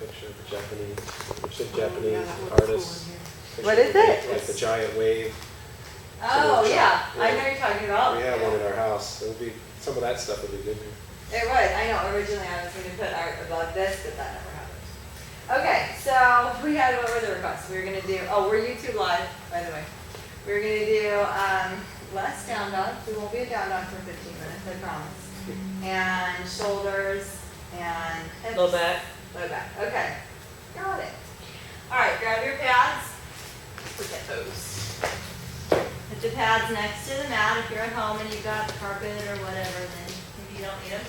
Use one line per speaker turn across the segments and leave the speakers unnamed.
picture of the Japanese, Japanese
yeah,
artists.
cool.
What is it?
Like the giant wave.
Oh, yeah, I know
Yeah.
you're talking about.
We have one in our house. It would be, some of that stuff would be good here.
It would, I know, originally I was going to put art above this, but that never happened. Okay, so we had, what were the requests? We were going to do, oh, we're YouTube live, by the way. We were going to do less down dog. We won't be a down dog for 15 minutes, I promise. And shoulders and hips.
Low back.
Low back, okay. Got it. All right, grab your pads. Forget those. Put your pads next to the mat. If you're at home and you've got carpet or whatever, then maybe you don't need them.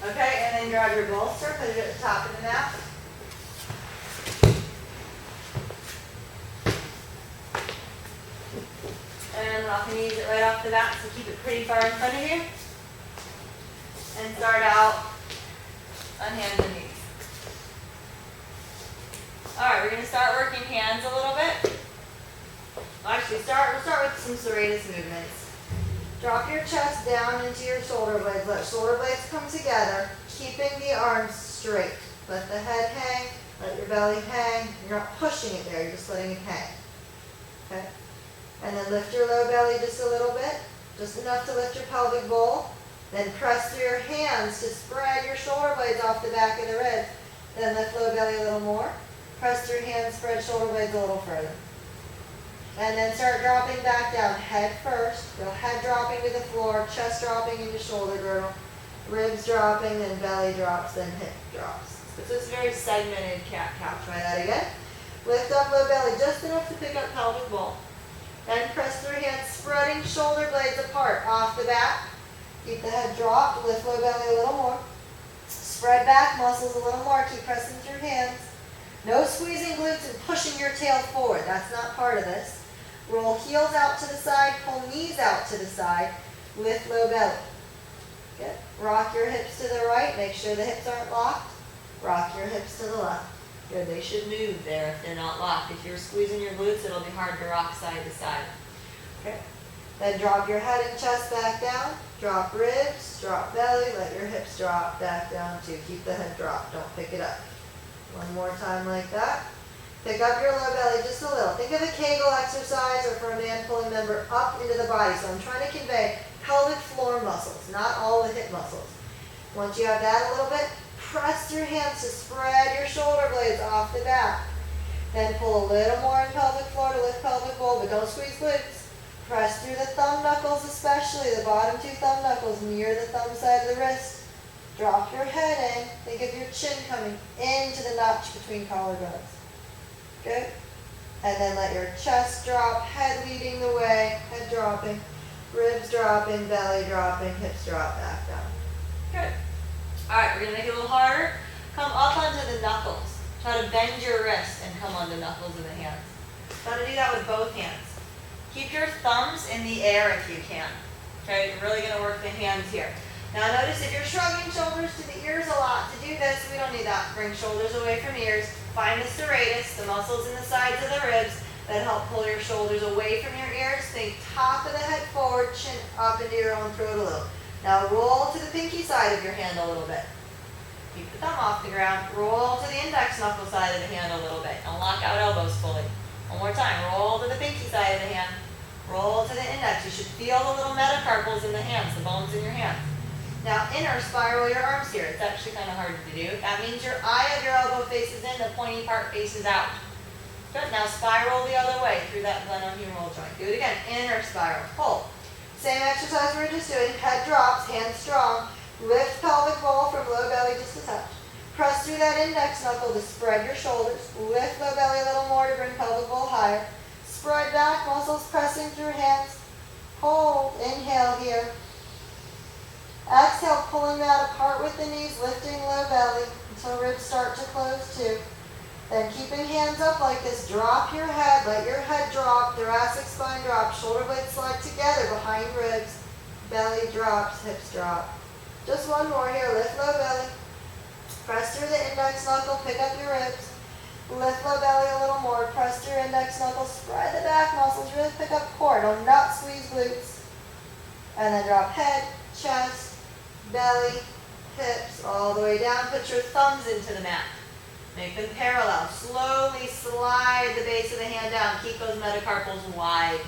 Okay, and then grab your bolster, put it at the top of the mat. And I'm going to use it right off the bat, so keep it pretty far in front of you. And start out on hands and knees. All right, we're going to start working hands a little bit. Actually, we'll start with some serratus movements. Drop your chest down into your shoulder blades. Let shoulder blades come together, keeping the arms straight. Let the head hang, let your belly hang. You're not pushing it there, you're just letting it hang. Okay? And then lift your low belly just a little bit, just enough to lift your pelvic bowl. Then press through your hands to spread your shoulder blades off the back of the ribs. Then lift low belly a little more. Press through your hands, spread shoulder blades a little further. And then start dropping back down, head first. Go head dropping to the floor, chest dropping into shoulder girdle, ribs dropping, then belly drops, then hip drops. So this is a very segmented cat-cow. Try that again. Lift up low belly just enough to pick up pelvic bowl. Then press through hands, spreading shoulder blades apart off the back. Keep the head dropped, lift low belly a little more. Spread back muscles a little more, keep pressing through hands. No squeezing glutes and pushing your tail forward, that's not part of this. Roll heels out to the side, pull knees out to the side, lift low belly. Good. Rock your hips to the right, make sure the hips aren't locked. Rock your hips to the left. Good, they should move there if they're not locked. If you're squeezing your glutes, it'll be hard to rock side to side. Okay. Then drop your head and chest back down. Drop ribs, drop belly, let your hips drop back down too. Keep the head dropped, don't pick it up. One more time like that. Pick up your low belly just a little. Think of a Kegel exercise or for a man pulling member up into the body. So I'm trying to convey pelvic floor muscles, not all the hip muscles. Once you have that a little bit, press your hands to spread your shoulder blades off the back. Then pull a little more in pelvic floor to lift pelvic bowl, but don't squeeze glutes. Press through the thumb knuckles, especially the bottom two thumb knuckles near the thumb side of the wrist. Drop your head in. Think of your chin coming into the notch between collarbones. Good. And then let your chest drop, head leading the way, head dropping, ribs dropping, belly dropping, hips drop back down. Good. All right, we're going to make it a little harder. Come up onto the knuckles. Try to bend your wrist and come on the knuckles of the hands. Try to do that with both hands. Keep your thumbs in the air if you can. Okay, you're really going to work the hands here. Now notice if you're shrugging shoulders to the ears a lot to do this, we don't need that. Bring shoulders away from ears. Find the serratus, the muscles in the sides of the ribs that help pull your shoulders away from your ears. Think top of the head forward, chin up into your own throat a little. Now roll to the pinky side of your hand a little bit. Keep the thumb off the ground. Roll to the index knuckle side of the hand a little bit. Don't lock out elbows fully. One more time. Roll to the pinky side of the hand. Roll to the index. You should feel the little metacarpals in the hands, the bones in your hands. Now inner spiral your arms here. It's actually kind of hard to do. That means your eye of your elbow faces in, the pointy part faces out. Good. Now spiral the other way through that glenohumeral joint. Do it again. Inner spiral. Pull. Same exercise we were just doing. Head drops, hands strong. Lift pelvic bowl from low belly just a touch. Press through that index knuckle to spread your shoulders. Lift low belly a little more to bring pelvic bowl higher. Spread back muscles pressing through hands. Hold. Inhale here. Exhale, pulling that apart with the knees, lifting low belly until ribs start to close too. Then keeping hands up like this, drop your head, let your head drop, thoracic spine drop, shoulder blades slide together behind ribs, belly drops, hips drop. Just one more here, lift low belly. Press through the index knuckle, pick up your ribs. Lift low belly a little more, press through index knuckle, spread the back muscles, really pick up core, do not squeeze glutes. And then drop head, chest, belly, hips all the way down. Put your thumbs into the mat. Make them parallel. Slowly slide the base of the hand down. Keep those metacarpals wide.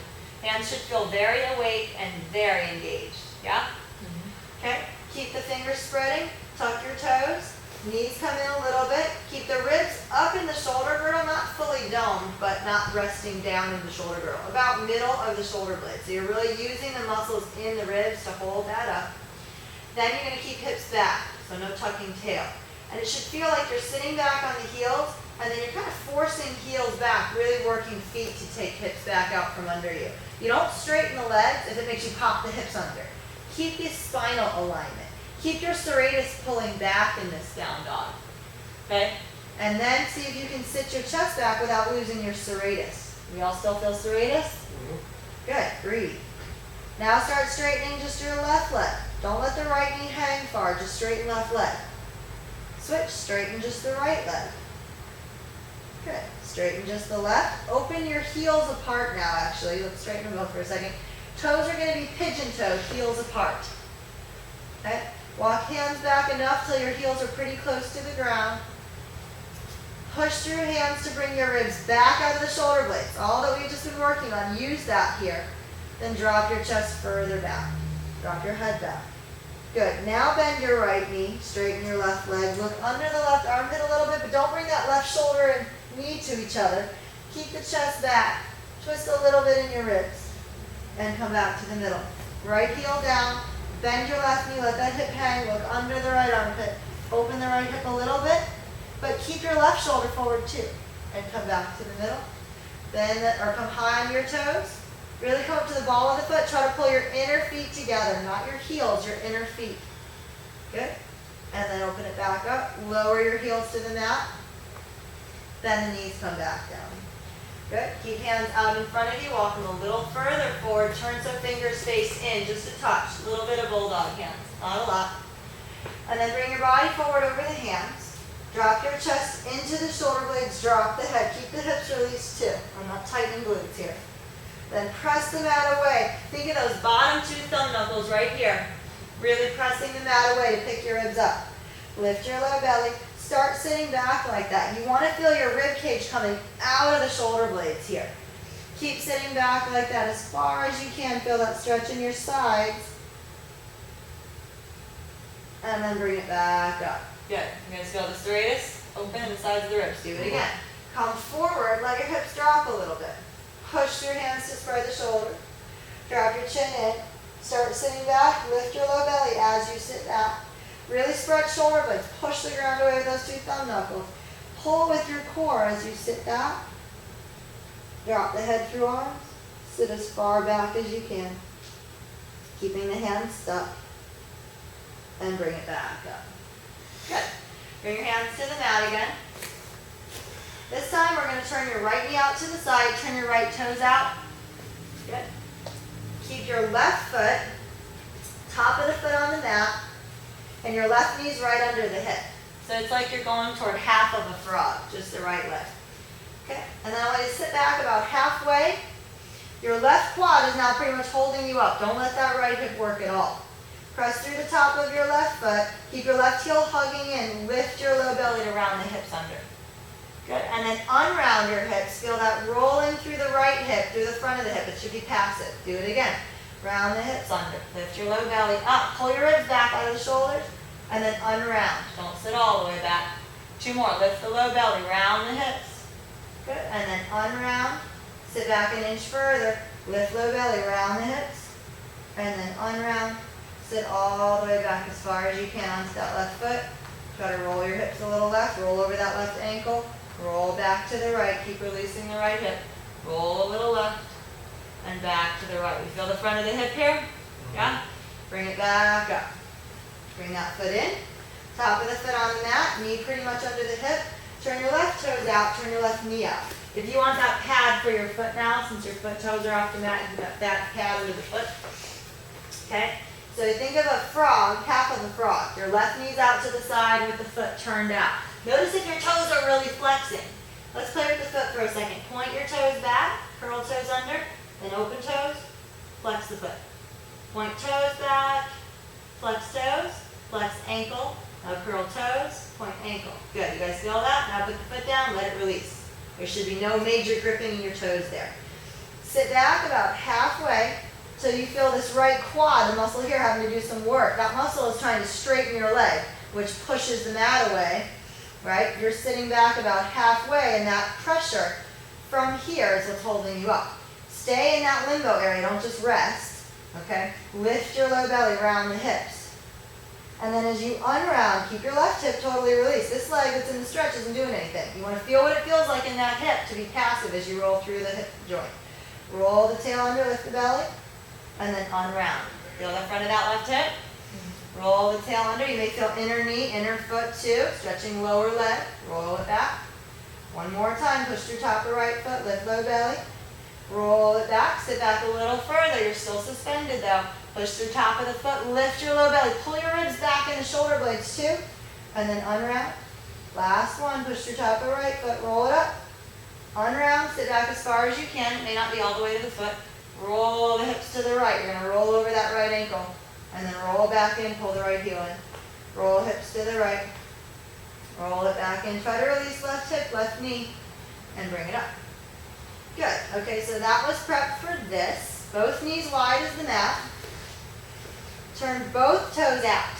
Hands should feel very awake and very engaged. Yeah? Okay. Keep the fingers spreading. Tuck your toes. Knees come in a little bit. Keep the ribs up in the shoulder girdle, not fully domed, but not resting down in the shoulder girdle. About middle of the shoulder blade. So you're really using the muscles in the ribs to hold that up. Then you're going to keep hips back, so no tucking tail. And it should feel like you're sitting back on the heels, and then you're kind of forcing heels back, really working feet to take hips back out from under you. You don't straighten the legs if it makes you pop the hips under. Keep the spinal alignment. Keep your serratus pulling back in this down dog. Okay? And then see if you can sit your chest back without losing your serratus. We all still feel serratus? Good. Breathe. Now start straightening just your left leg. Don't let the right knee hang far. Just straighten left leg. Switch. Straighten just the right leg. Good. Straighten just the left. Open your heels apart now, actually. Let's straighten them both for a second. Toes are going to be pigeon-toed, heels apart. Okay? Walk hands back enough till your heels are pretty close to the ground. Push through hands to bring your ribs back out of the shoulder blades. All that we've just been working on, use that here. Then drop your chest further back. Drop your head back. Good. Now bend your right knee. Straighten your left leg. Look under the left armpit a little bit, but don't bring that left shoulder and knee to each other. Keep the chest back. Twist a little bit in your ribs. And come back to the middle. Right heel down. Bend your left knee, let that hip hang, look under the right armpit. Open the right hip a little bit, but keep your left shoulder forward too. And come back to the middle. Or come high on your toes. Really come up to the ball of the foot. Try to pull your inner feet together, not your heels, your inner feet. Good. And then open it back up. Lower your heels to the mat. Then the knees come back down. Good. Keep hands out in front of you. Walk them a little further forward. Turn some fingers face in, just a touch. A little bit of bulldog hands, not a lot. And then bring your body forward over the hands. Drop your chest into the shoulder blades. Drop the head. Keep the hips released too. I'm not tightening glutes here. Then press the mat away. Think of those bottom two thumb knuckles right here. Really pressing the mat away to pick your ribs up. Lift your low belly. Start sitting back like that. You want to feel your rib cage coming out of the shoulder blades here. Keep sitting back like that as far as you can. Feel that stretch in your sides. And then bring it back up. Good. You're going to feel the serratus open in the sides of the ribs. Do it again. Come forward. Let your hips drop a little bit. Push your hands to spread the shoulder. Drop your chin in. Start sitting back. Lift your low belly as you sit back. Really spread shoulder blades. Push the ground away with those two thumb knuckles. Pull with your core as you sit back. Drop the head through arms. Sit as far back as you can. Keeping the hands stuck. And bring it back up. Good. Bring your hands to the mat again. This time we're going to turn your right knee out to the side. Turn your right toes out. Good. Keep your left foot, top of the foot on the mat. And your left knee's right under the hip. So it's like you're going toward half of a frog, just the right leg. Okay, and then I want you to sit back about halfway. Your left quad is now pretty much holding you up. Don't let that right hip work at all. Press through the top of your left foot. Keep your left heel hugging in. Lift your low belly to round the hips under. Good, and then unround your hips. Feel that rolling through the right hip, through the front of the hip. It should be passive. Do it again. Round the hips under. Lift your low belly up. Pull your ribs back out of the shoulders. And then unround. Don't sit all the way back. Two more. Lift the low belly. Round the hips. Good. And then unround. Sit back an inch further. Lift low belly. Round the hips. And then unround. Sit all the way back as far as you can onto that left foot. Try to roll your hips a little left. Roll over that left ankle. Roll back to the right. Keep releasing the right hip. Roll a little left. And back to the right. You feel the front of the hip here? Yeah? Bring it back up. Bring that foot in. Top of the foot on the mat. Knee pretty much under the hip. Turn your left toes out. Turn your left knee out. If you want that pad for your foot now, since your foot toes are off the mat, you've got that pad under the foot. Okay? So think of a frog, half of a frog. Your left knee's out to the side with the foot turned out. Notice if your toes are really flexing. Let's play with the foot for a second. Point your toes back. Curl toes under. Then open toes, flex the foot. Point toes back, flex toes, flex ankle, now curl toes, point ankle. Good, you guys feel that? Now put the foot down, let it release. There should be no major gripping in your toes there. Sit back about halfway till you feel this right quad, the muscle here, having to do some work. That muscle is trying to straighten your leg, which pushes the mat away, right? You're sitting back about halfway, and that pressure from here is what's holding you up. Stay in that limbo area, don't just rest, okay? Lift your low belly around the hips. And then as you unround, keep your left hip totally released. This leg that's in the stretch isn't doing anything. You want to feel what it feels like in that hip to be passive as you roll through the hip joint. Roll the tail under, lift the belly, and then unround. Feel the front of that left hip. Roll the tail under. You may feel inner knee, inner foot too. Stretching lower leg. Roll it back. One more time. Push through top of right foot. Lift low belly. Roll it back. Sit back a little further. You're still suspended though. Push through top of the foot. Lift your low belly. Pull your ribs back in the shoulder blades too. And then unround. Last one. Push through top of right foot. Roll it up. Unround. Sit back as far as you can. It may not be all the way to the foot. Roll the hips to the right. You're going to roll over that right ankle. And then roll back in. Pull the right heel in. Roll hips to the right. Roll it back in. Try to release left hip, left knee. And bring it up. Good. Okay, so that was prep for this. Both knees wide as the mat. Turn both toes out.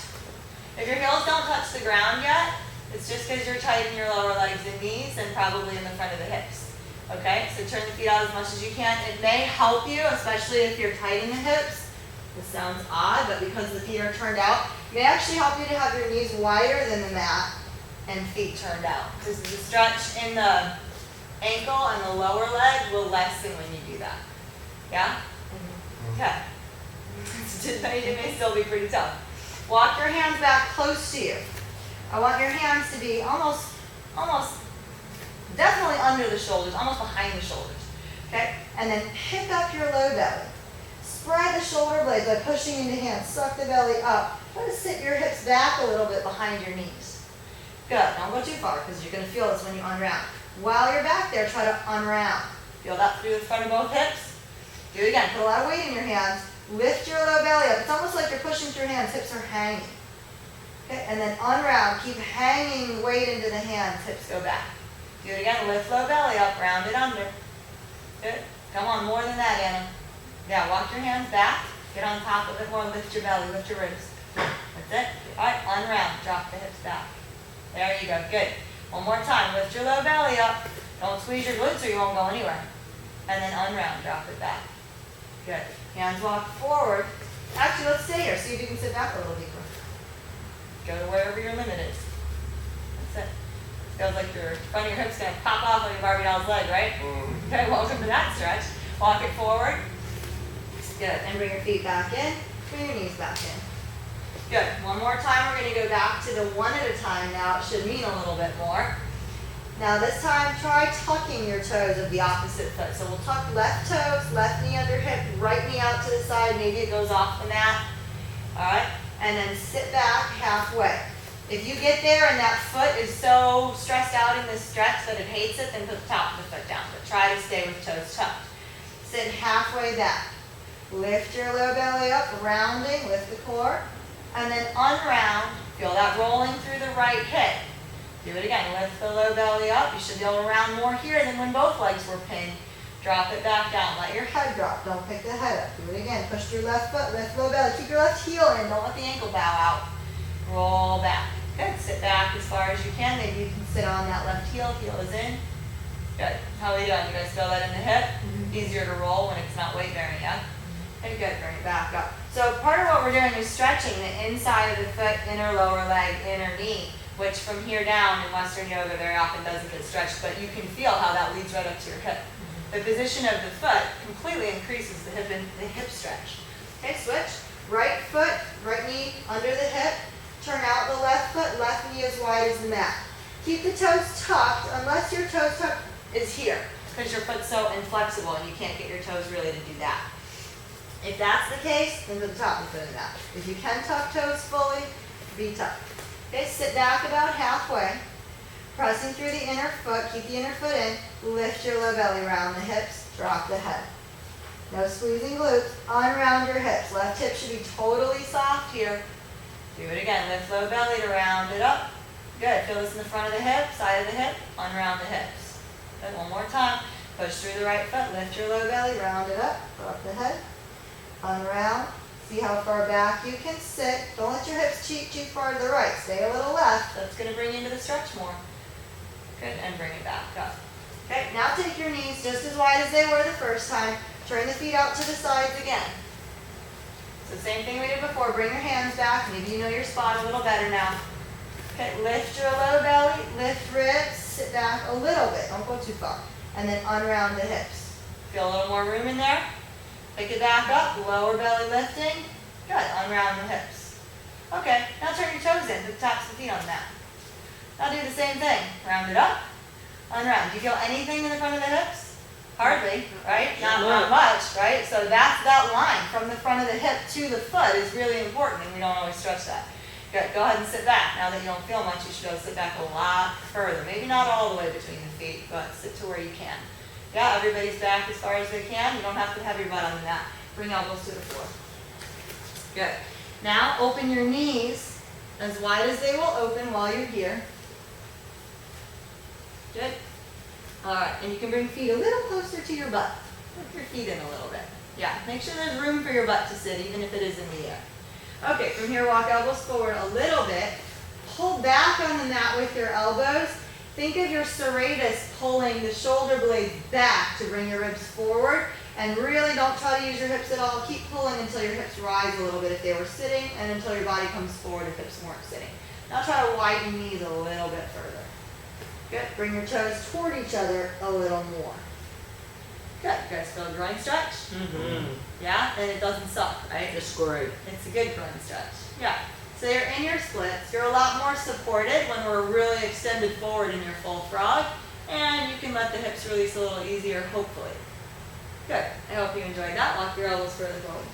If your heels don't touch the ground yet, it's just because you're tight in your lower legs and knees and probably in the front of the hips. Okay, so turn the feet out as much as you can. It may help you, especially if you're tight in the hips. This sounds odd, but because the feet are turned out, it may actually help you to have your knees wider than the mat and feet turned out. Because the stretch in the ankle and the lower leg will lessen when you do that. Yeah? Okay. It may still be pretty tough. Walk your hands back close to you. I want your hands to be almost definitely under the shoulders, almost behind the shoulders. Okay? And then pick up your low belly. Spread the shoulder blades by pushing into hands. Suck the belly up. Try to sit your hips back a little bit behind your knees. Good. Don't go too far because you're going to feel this when you unround. While you're back there, try to unround. Feel that through the front of both hips. Do it again. Put a lot of weight in your hands. Lift your low belly up. It's almost like you're pushing through your hands. Hips are hanging. Okay? And then unround. Keep hanging weight into the hands. Hips go back. Do it again. Lift low belly up. Round it under. Good. Come on. More than that, Anna. Yeah. Walk your hands back. Get on top of it more. Lift your belly. Lift your ribs. That's it. All right. Unround. Drop the hips back. There you go. Good. One more time. Lift your low belly up. Don't squeeze your glutes or you won't go anywhere. And then unround. Drop it back. Good. Hands walk forward. Actually, let's stay here. See if you can sit back a little deeper. Go to wherever your limit is. That's it. Feels like your front of your hip's going to pop off like a Barbie doll's leg, right? Okay, welcome to that stretch. Walk it forward. Good. And bring your feet back in. Bring your knees back in. Good. One more time. We're going to go back to the one at a time now. It should mean a little bit more. Now this time, try tucking your toes of the opposite foot. So we'll tuck left toes, left knee under hip, right knee out to the side. Maybe it goes off the mat. All right? And then sit back halfway. If you get there and that foot is so stressed out in this stretch that it hates it, then put the top of the foot down. But try to stay with toes tucked. Sit halfway back. Lift your low belly up, rounding, lift the core. And then unround. Feel that rolling through the right hip. Do it again. Lift the low belly up. You should be able to round more here than when both legs were pinned. Drop it back down. Let your head drop. Don't pick the head up. Do it again. Push through left foot. Lift low belly. Keep your left heel in. Don't let the ankle bow out. Roll back. Good. Sit back as far as you can. Maybe you can sit on that left heel. Heel is in. Good. How are we doing? You guys feel that in the hip? Easier to roll when it's not weight bearing, yeah? Okay, good. Bring it back up. So part of what we're doing is stretching the inside of the foot, inner lower leg, inner knee, which from here down in Western yoga very often doesn't get stretched, but you can feel how that leads right up to your hip. The position of the foot completely increases the hip stretch. Okay, switch. Right foot, right knee under the hip. Turn out the left foot, left knee as wide as the mat. Keep the toes tucked unless your toes tuck is here, because your foot's so inflexible and you can't get your toes really to do that. If that's the case, then to the top of the mat. If you can tuck toes fully, be tucked. Okay, sit back about halfway. Pressing through the inner foot, keep the inner foot in. Lift your low belly around the hips, drop the head. No squeezing glutes. Unround your hips. Left hip should be totally soft here. Do it again. Lift low belly to round it up. Good. Feel this in the front of the hip, side of the hip, unround the hips. Good. One more time. Push through the right foot. Lift your low belly, round it up. Drop the head. Unround. See how far back you can sit. Don't let your hips cheat too far to the right. Stay a little left. That's going to bring you into the stretch more. Good. And bring it back up. Okay. Now take your knees just as wide as they were the first time. Turn the feet out to the sides again. So same thing we did before. Bring your hands back. Maybe you know your spot a little better now. Okay, lift your low belly, lift ribs, sit back a little bit, don't go too far. And then unround the hips. Feel a little more room in there? Pick it back up, lower belly lifting. Good, unround the hips. Okay, now turn your toes in, put the tops of the feet on the mat. Now do the same thing. Round it up, unround. Do you feel anything in the front of the hips? Hardly, right? Not much, right? So that's that line from the front of the hip to the foot is really important, and we don't always stretch that. Good. Go ahead and sit back. Now that you don't feel much, you should go sit back a lot further. Maybe not all the way between the feet, but sit to where you can. Yeah, everybody's back as far as they can. You don't have to have your butt on the mat. Bring elbows to the floor. Good. Now open your knees as wide as they will open while you're here. Good. All right, and you can bring feet a little closer to your butt. Put your feet in a little bit. Yeah, make sure there's room for your butt to sit, even if it is in the air. Okay, from here, walk elbows forward a little bit. Pull back on the mat with your elbows. Think of your serratus pulling the shoulder blades back to bring your ribs forward. And really don't try to use your hips at all. Keep pulling until your hips rise a little bit if they were sitting, and until your body comes forward if hips weren't sitting. Now try to widen knees a little bit further. Good. Bring your toes toward each other a little more. Good. You guys feel a groin stretch?
Mm-hmm.
Yeah? And it doesn't suck, right?
It's great.
It's a good groin stretch. Yeah. So you're in your splits. You're a lot more supported when we're really extended forward in your full frog. And you can let the hips release a little easier, hopefully. Good. I hope you enjoyed that. Walk your elbows further forward.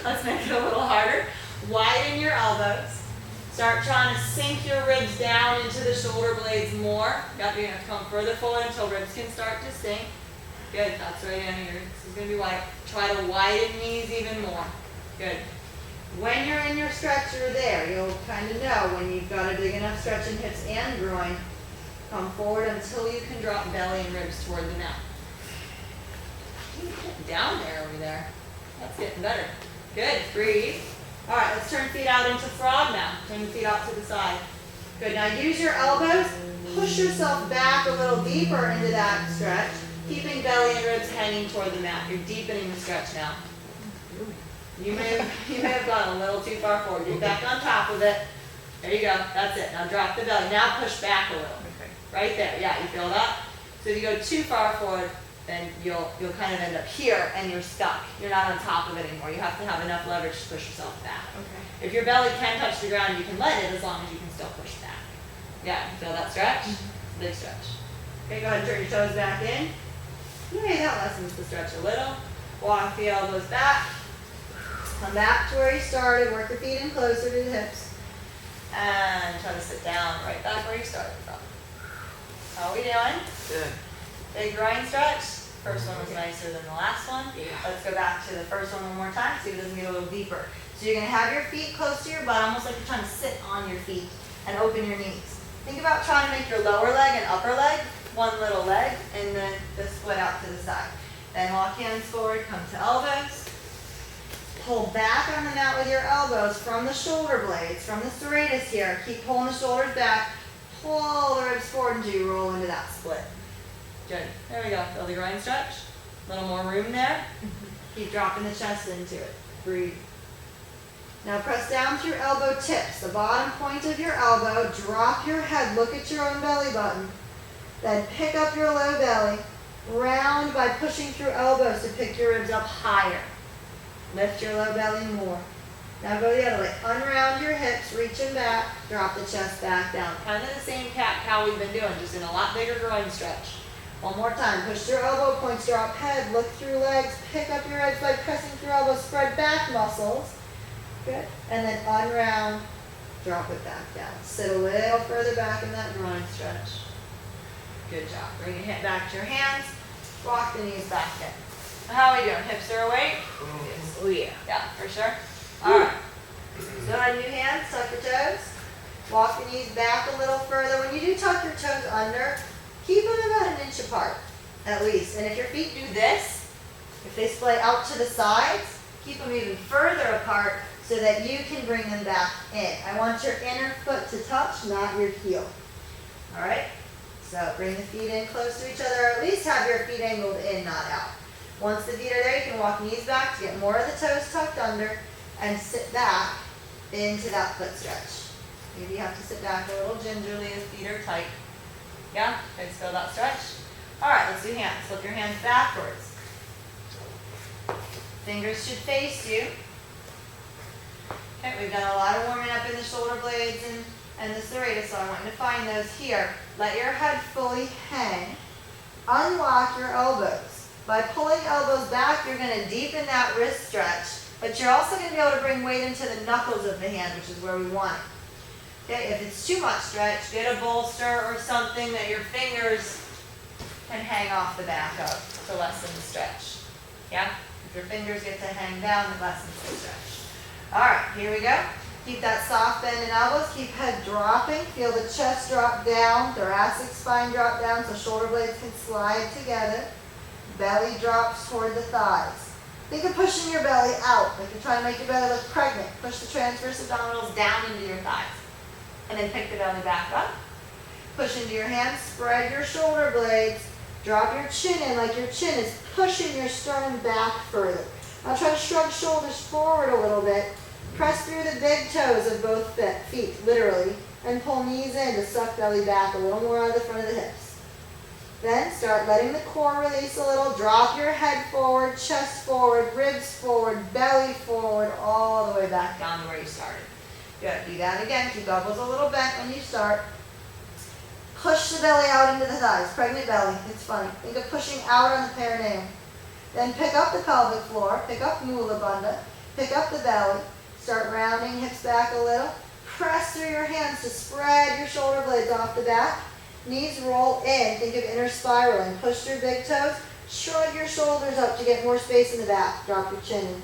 Let's make it a little harder. Widen your elbows. Start trying to sink your ribs down into the shoulder blades more. You're going to have to come further forward until ribs can start to sink. Good. That's right in here. This is going to be wide. Try to widen knees even more. Good. When you're in your stretch, you're there. You'll kind of know when you've got a big enough stretch in hips and groin. Come forward until you can drop belly and ribs toward the mat. Down there over there. That's getting better. Good. Breathe. All right, let's turn feet out into frog now. Turn the feet out to the side. Good. Now use your elbows. Push yourself back a little deeper into that stretch, keeping belly and ribs hanging toward the mat. You're deepening the stretch now. You may have gone a little too far forward. Get back on top of it. There you go. That's it. Now drop the belly. Now push back a little.
Okay.
Right there. Yeah, you feel that? So if you go too far forward, then you'll kind of end up here and you're stuck. You're not on top of it anymore. You have to have enough leverage to push yourself back.
Okay.
If your belly can touch the ground, you can let it as long as you can still push back. Yeah, you feel that stretch?
Mm-hmm.
Big stretch. Okay, go ahead and turn your toes back in. Yay, that lessens the stretch a little. Walk the elbows back. Come back to where you started. Work your feet in closer to the hips. And try to sit down right back where you started from. How are we doing?
Good.
Big groin stretch. First one was nicer than the last one.
Yeah.
Let's go back to the first one more time, see if it doesn't get a little deeper. So you're going to have your feet close to your butt, almost like you're trying to sit on your feet, and open your knees. Think about trying to make your lower leg and upper leg one little leg, and then the split out to the side. Then walk hands forward, come to elbows. Pull back on the mat with your elbows from the shoulder blades, from the serratus here. Keep pulling the shoulders back. Pull the ribs forward until you roll into that split. Good. There we go. Feel the groin stretch. A little more room there. Keep dropping the chest into it. Breathe. Now press down through elbow tips. The bottom point of your elbow. Drop your head. Look at your own belly button. Then pick up your low belly. Round by pushing through elbows to pick your ribs up higher. Lift your low belly more. Now go the other way. Unround your hips, reaching back. Drop the chest back down. Kind of the same cat-cow we've been doing, just in a lot bigger groin stretch. One more time. Push through elbow points, drop head, look through legs, pick up your ribs by pressing through elbows, spread back muscles. Good. And then unround, drop it back down. Sit a little further back in that groin stretch. Good job. Bring your hand back to your hands. Walk the knees back in. How are we doing? Hips are awake?
Oh yeah.
Yeah, for sure. All right. So on new hands, tuck your toes. Walk your knees back a little further. When you do tuck your toes under, keep them about 1 inch apart, at least. And if your feet do this, if they splay out to the sides, keep them even further apart so that you can bring them back in. I want your inner foot to touch, not your heel. All right? So bring the feet in close to each other, or at least have your feet angled in, not out. Once the feet are there, you can walk knees back to get more of the toes tucked under and sit back into that foot stretch. Maybe you have to sit back a little gingerly as feet are tight. Yeah? Guys feel that stretch? All right, let's do hands. Flip your hands backwards. Fingers should face you. Okay, we've done a lot of warming up in the shoulder blades and the serratus, so I want you to find those here. Let your head fully hang. Unlock your elbows. By pulling elbows back, you're going to deepen that wrist stretch, but you're also going to be able to bring weight into the knuckles of the hand, which is where we want it. Okay, if it's too much stretch, get a bolster or something that your fingers can hang off the back of to lessen the stretch. Yeah? If your fingers get to hang down, it lessens the stretch. All right, here we go. Keep that soft bend in elbows. Keep head dropping. Feel the chest drop down, thoracic spine drop down so shoulder blades can slide together. Belly drops toward the thighs. Think of pushing your belly out, like you're trying to make your belly look pregnant. Push the transverse abdominals down into your thighs. And then pick the belly back up. Push into your hands, spread your shoulder blades. Drop your chin in like your chin is pushing your sternum back further. Now try to shrug shoulders forward a little bit. Press through the big toes of both feet, literally, and pull knees in to suck belly back a little more out of the front of the hips. Then start letting the core release a little. Drop your head forward, chest forward, ribs forward, belly forward, all the way back down to where you started. Good. Do that again. Keep elbows a little bent when you start. Push the belly out into the thighs. Pregnant belly. It's funny. Think of pushing out on the perineum. Then pick up the pelvic floor. Pick up Mula Bandha. Pick up the belly. Start rounding hips back a little. Press through your hands to spread your shoulder blades off the back. Knees roll in. Think of inner spiraling. Push through big toes. Shrug your shoulders up to get more space in the back. Drop your chin in.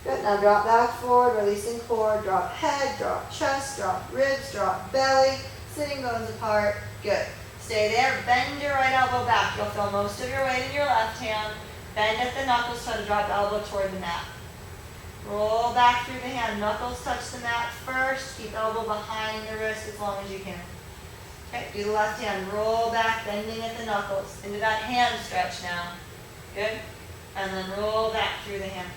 Good. Now drop back forward, releasing core. Drop head, drop chest, drop ribs, drop belly. Sitting bones apart. Good. Stay there. Bend your right elbow back. You'll feel most of your weight in your left hand. Bend at the knuckles. Try to drop elbow toward the mat. Roll back through the hand. Knuckles touch the mat first. Keep elbow behind the wrist as long as you can. Okay, do the left hand. Roll back, bending at the knuckles. Into that hand stretch now. Good. And then roll back through the hand.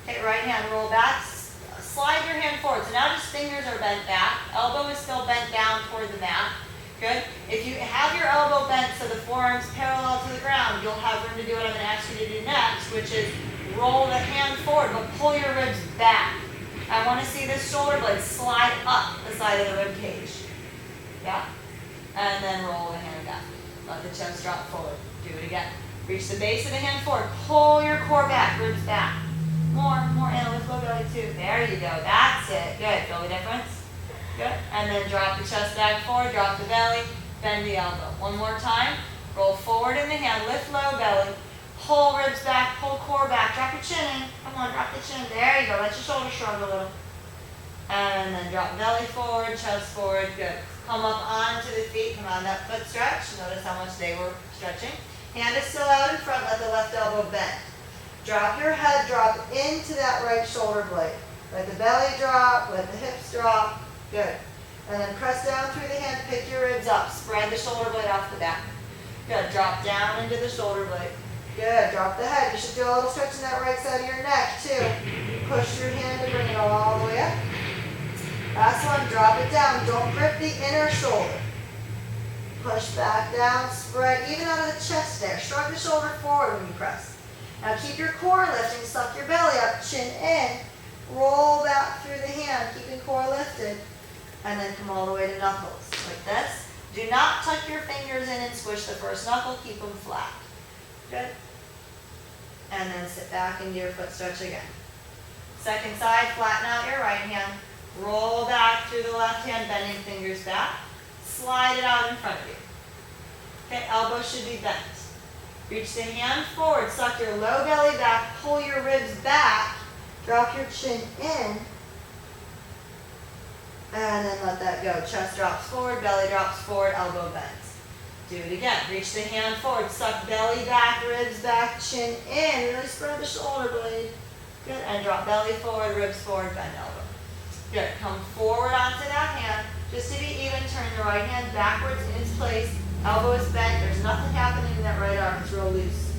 Okay, right hand, roll back. Slide your hand forward. So now just fingers are bent back. Elbow is still bent down toward the mat. Good. If you have your elbow bent so the forearm's parallel to the ground, you'll have room to do what I'm going to ask you to do next, which is roll the hand forward, but pull your ribs back. I want to see this shoulder blade slide up the side of the rib cage. Yeah? And then roll the hand back. Let the chest drop forward. Do it again. Reach the base of the hand forward. Pull your core back, ribs back. More in, lift low belly too. There you go. That's it. Good. Feel the difference? Good. And then drop the chest back forward, drop the belly, bend the elbow. One more time. Roll forward in the hand, lift low belly, pull ribs back, pull core back, drop your chin in. Come on, drop the chin. There you go. Let your shoulders shrug a little. And then drop belly forward, chest forward. Good. Come up onto the feet. Come on, that foot stretch. Notice how much they were stretching. Hand is still out in front. Let the left elbow bend. Drop your head, drop into that right shoulder blade. Let the belly drop, let the hips drop. Good. And then press down through the hand, pick your ribs up. Spread the shoulder blade off the back. Good. Drop down into the shoulder blade. Good. Drop the head. You should feel a little stretch in that right side of your neck too. Push your hand to bring it all the way up. Last one. Drop it down. Don't grip the inner shoulder. Push back down. Spread even out of the chest there. Shrug the shoulder forward when you press. Now keep your core lifting. Suck your belly up. Chin in. Roll back through the hand. Keeping core lifted. And then come all the way to knuckles, like this. Do not tuck your fingers in and squish the first knuckle. Keep them flat. Good. And then sit back into your foot stretch again. Second side, flatten out your right hand. Roll back through the left hand, bending fingers back. Slide it out in front of you. Okay, elbows should be bent. Reach the hand forward, suck your low belly back, pull your ribs back, drop your chin in, And then let that go. Chest drops forward, belly drops forward, elbow bends. Do it again. Reach the hand forward, suck belly back, ribs back, chin in. Really spread the shoulder blade. Good. And drop belly forward, ribs forward, bend elbow. Good. Come forward onto that hand. Just to be even, turn the right hand backwards in its place. Elbow is bent. There's nothing happening in that right arm. It's real loose.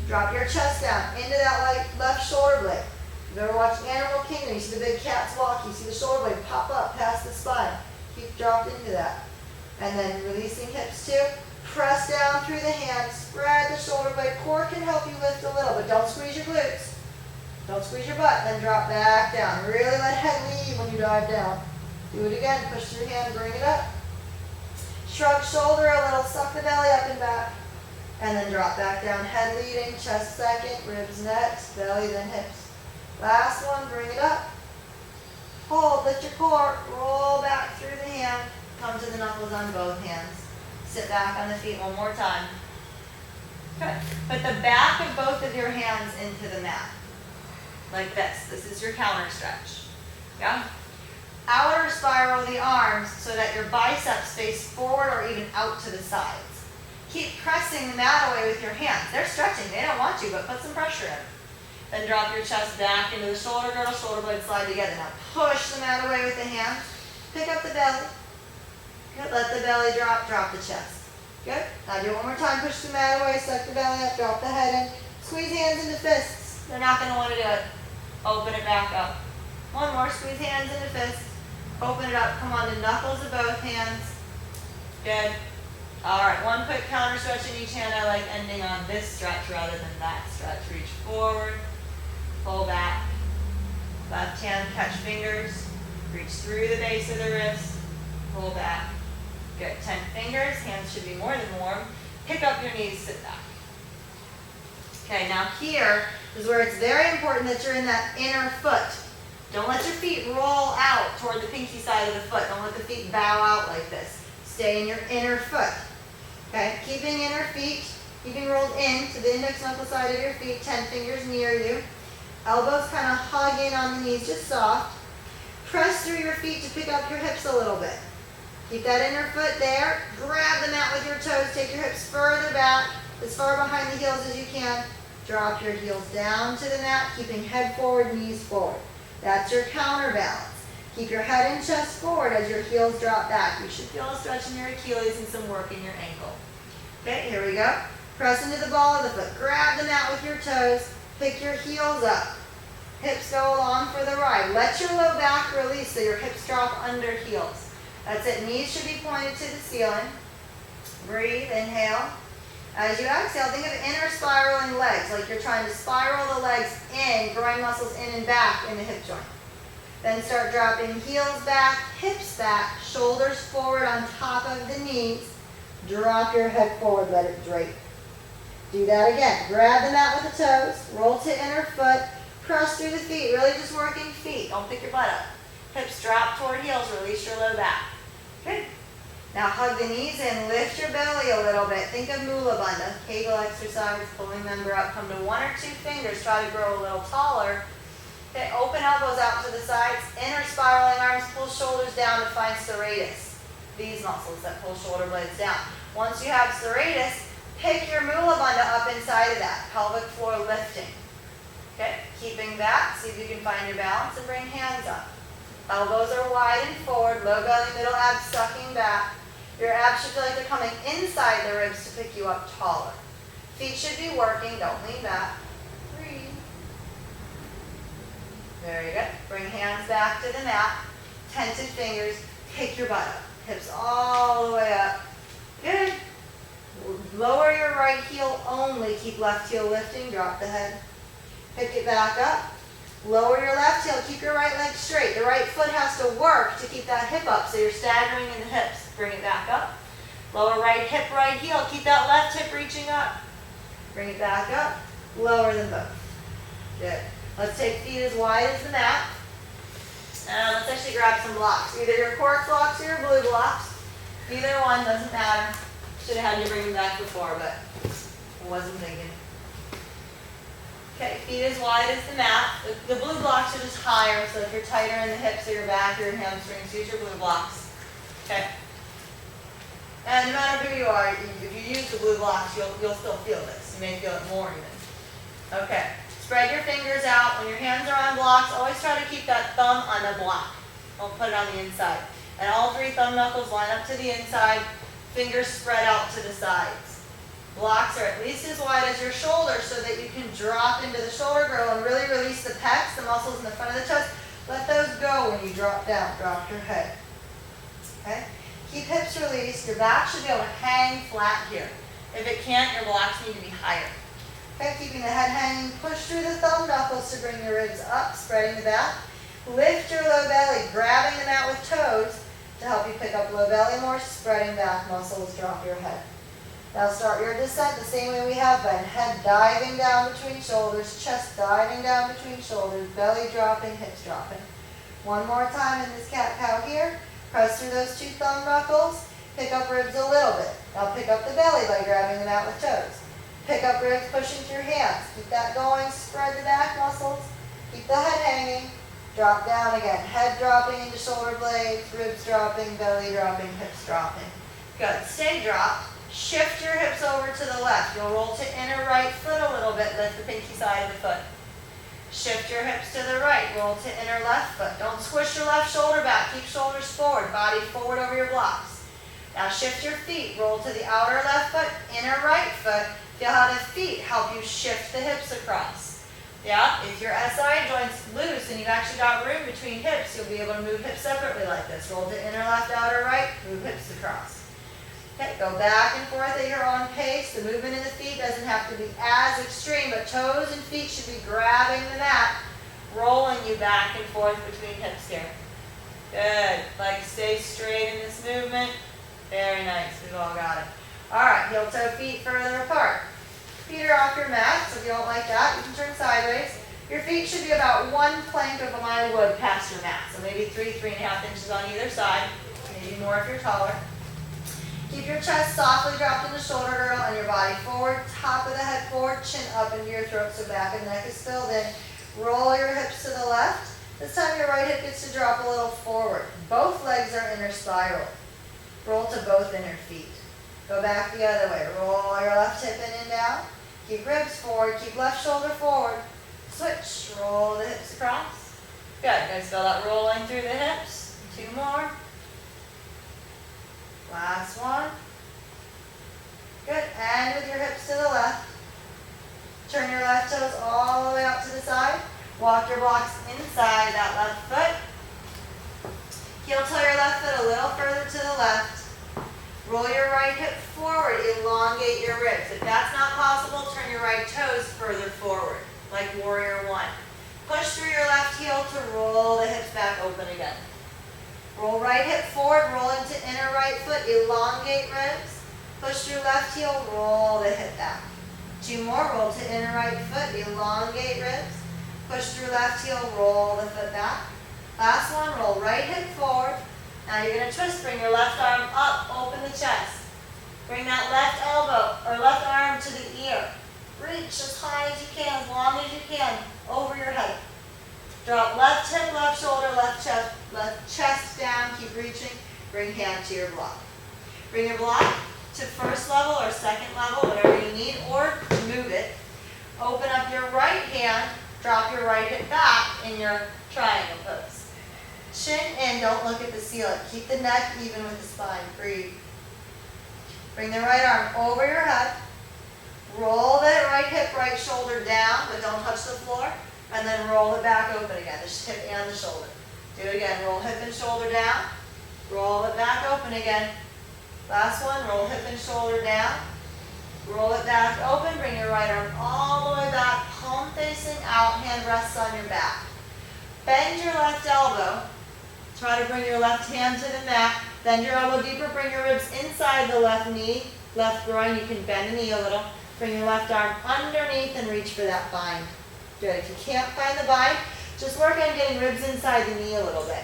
Drop your chest down into that left shoulder blade. If you ever watch Animal Kingdom, you see the big cats walk, you see the shoulder blade pop up past the spine. Keep dropped into that. And then releasing hips too. Press down through the hands, spread the shoulder blade. Core can help you lift a little, but don't squeeze your glutes. Don't squeeze your butt, then drop back down. Really let head lead when you dive down. Do it again, push through hand, bring it up. Shrug shoulder a little, suck the belly up and back. And then drop back down, head leading, chest second, ribs next, belly then hips. Last one, bring it up. Hold, lift your core, roll back through the hand, come to the knuckles on both hands. Sit back on the feet one more time. Good. Put the back of both of your hands into the mat. Like this. This is your counter stretch. Yeah? Outer spiral the arms so that your biceps face forward or even out to the sides. Keep pressing the mat away with your hands. They're stretching. They don't want you, but put some pressure in. Then drop your chest back into the shoulder girdle, shoulder blades slide together. Now push the mat away with the hands. Pick up the belly. Good. Let the belly drop, drop the chest. Good. Now do it one more time. Push the mat away, suck the belly up, drop the head in. Squeeze hands into fists. They're not going to want to do it. Open it back up. One more. Squeeze hands into fists. Open it up. Come on to knuckles of both hands. Good. All right. One quick counter stretch in each hand. I like ending on this stretch rather than that stretch. Reach forward. Pull back. Left hand catch fingers. Reach through the base of the wrist. Pull back. Good. 10 fingers. Hands should be more than warm. Pick up your knees. Sit back. Okay. Now here is where it's very important that you're in that inner foot. Don't let your feet roll out toward the pinky side of the foot. Don't let the feet bow out like this. Stay in your inner foot. Okay, keeping inner feet, keeping rolled in to the index knuckle side of your feet, 10 fingers near you. Elbows kind of hug in on the knees, just soft. Press through your feet to pick up your hips a little bit. Keep that inner foot there. Grab the mat with your toes. Take your hips further back, as far behind the heels as you can. Drop your heels down to the mat, keeping head forward, knees forward. That's your counterbalance. Keep your head and chest forward as your heels drop back. You should feel a stretch in your Achilles and some work in your ankle. Okay, here we go. Press into the ball of the foot. Grab the mat with your toes. Pick your heels up. Hips go along for the ride. Let your low back release so your hips drop under heels. That's it. Knees should be pointed to the ceiling. Breathe, inhale. As you exhale, think of inner spiraling legs, like you're trying to spiral the legs in, groin muscles in and back in the hip joint. Then start dropping heels back, hips back, shoulders forward on top of the knees. Drop your head forward, let it drape. Do that again. Grab the mat with the toes, roll to inner foot, press through the feet, really just working feet. Don't pick your butt up. Hips drop toward heels, release your low back. Good. Now hug the knees in, lift your belly a little bit. Think of Mula Bandha, Kegel exercise, pulling member up. Come to 1 or 2 fingers, try to grow a little taller. Okay, open elbows out to the sides, inner spiraling arms, pull shoulders down to find serratus. These muscles that pull shoulder blades down. Once you have serratus, pick your Mula Bandha up inside of that, pelvic floor lifting. Okay, keeping back, see if you can find your balance and bring hands up. Elbows are wide and forward, low belly, middle abs sucking back. Your abs should feel like they're coming inside the ribs to pick you up taller. Feet should be working, don't lean back. Breathe. Very good. Bring hands back to the mat. Tented fingers, pick your butt up. Hips all the way up. Good. Lower your right heel only. Keep left heel lifting, drop the head. Pick it back up. Lower your left heel, keep your right leg straight. The right foot has to work to keep that hip up, so you're staggering in the hips. Bring it back up. Lower right hip, right heel. Keep that left hip reaching up. Bring it back up. Lower them both. Good. Let's take feet as wide as the mat. And let's actually grab some blocks. Either your cork blocks or your blue blocks. Either one, doesn't matter. Should have had you bring them back before, but I wasn't thinking. Okay, feet as wide as the mat. The blue blocks are just higher, so if you're tighter in the hips or your back or your hamstrings, use your blue blocks. Okay. And no matter who you are, if you use the blue blocks, you'll still feel this. You may feel it more even. Okay. Spread your fingers out. When your hands are on blocks, always try to keep that thumb on the block. Don't put it on the inside. And all 3 thumb knuckles line up to the inside. Fingers spread out to the sides. Blocks are at least as wide as your shoulders so that you can drop into the shoulder girdle and really release the pecs, the muscles in the front of the chest. Let those go when you drop down. Drop your head. Okay? Keep hips released. Your back should be able to hang flat here. If it can't, your blocks need to be higher. Okay, keeping the head hanging. Push through the thumb knuckles to bring your ribs up, spreading the back. Lift your low belly, grabbing the mat with toes to help you pick up low belly more, spreading back muscles, drop your head. Now start your descent the same way we have been. Head diving down between shoulders, chest diving down between shoulders, belly dropping, hips dropping. One more time in this cat-cow here. Press through those 2 thumb knuckles. Pick up ribs a little bit. Now pick up the belly by grabbing the mat with toes. Pick up ribs, pushing through hands. Keep that going. Spread the back muscles. Keep the head hanging. Drop down again. Head dropping into shoulder blades. Ribs dropping. Belly dropping. Hips dropping. Good. Stay dropped. Shift your hips over to the left. You'll roll to inner right foot a little bit. Lift the pinky side of the foot. Shift your hips to the right. Roll to inner left foot. Don't squish your left shoulder back. Keep shoulders forward. Body forward over your blocks. Now shift your feet. Roll to the outer left foot, inner right foot. Feel how the feet help you shift the hips across. Yeah, if your SI joint's loose and you've actually got room between hips, you'll be able to move hips separately like this. Roll to inner left, outer right, move hips across. Okay, go back and forth at your own pace. The movement in the feet doesn't have to be as extreme, but toes and feet should be grabbing the mat, rolling you back and forth between hips here. Good. Legs stay straight in this movement. Very nice. We've all got it. All right, heel toe feet further apart. Feet are off your mat, so if you don't like that, you can turn sideways. Your feet should be about 1 plank of my wood past your mat, so maybe 3.5 inches on either side, maybe more if you're taller. Keep your chest softly dropped in the shoulder girdle and your body forward, top of the head forward, chin up into your throat so back and neck is filled in. Roll your hips to the left. This time your right hip gets to drop a little forward. Both legs are inner spiral. Roll to both inner feet. Go back the other way. Roll your left hip in and down. Keep ribs forward. Keep left shoulder forward. Switch. Roll the hips across. Good. Guys, feel that rolling through the hips. 2 more. Last one. Good. And with your hips to the left. Turn your left toes all the way out to the side. Walk your blocks inside that left foot. Heel toe your left foot a little further to the left. Roll your right hip forward. Elongate your ribs. If that's not possible, turn your right toes further forward, like warrior 1. Push through your left heel to roll the hips back open again. Roll right hip forward, roll into inner right foot, elongate ribs. Push through left heel, roll the hip back. 2 more, roll to inner right foot, elongate ribs. Push through left heel, roll the foot back. Last one, roll right hip forward. Now you're going to twist, bring your left arm up, open the chest. Bring that left elbow or left arm to the ear. Reach as high as you can, as long as you can, over your head. Drop left hip, left shoulder, left chest down, keep reaching. Bring hand to your block. Bring your block to first level or second level, whatever you need, or move it. Open up your right hand, drop your right hip back in your triangle pose. Chin in, don't look at the ceiling. Keep the neck even with the spine. Breathe. Bring the right arm over your head. Roll the right hip, right shoulder down, but don't touch the floor. And then roll it back open again, the hip and the shoulder. Do it again. Roll hip and shoulder down. Roll it back open again. Last one, roll hip and shoulder down. Roll it back open. Bring your right arm all the way back, palm facing out, hand rests on your back. Bend your left elbow. Try to bring your left hand to the mat. Bend your elbow deeper. Bring your ribs inside the left knee, left groin. You can bend the knee a little. Bring your left arm underneath and reach for that bind. Good. If you can't find the bind, just work on getting ribs inside the knee a little bit.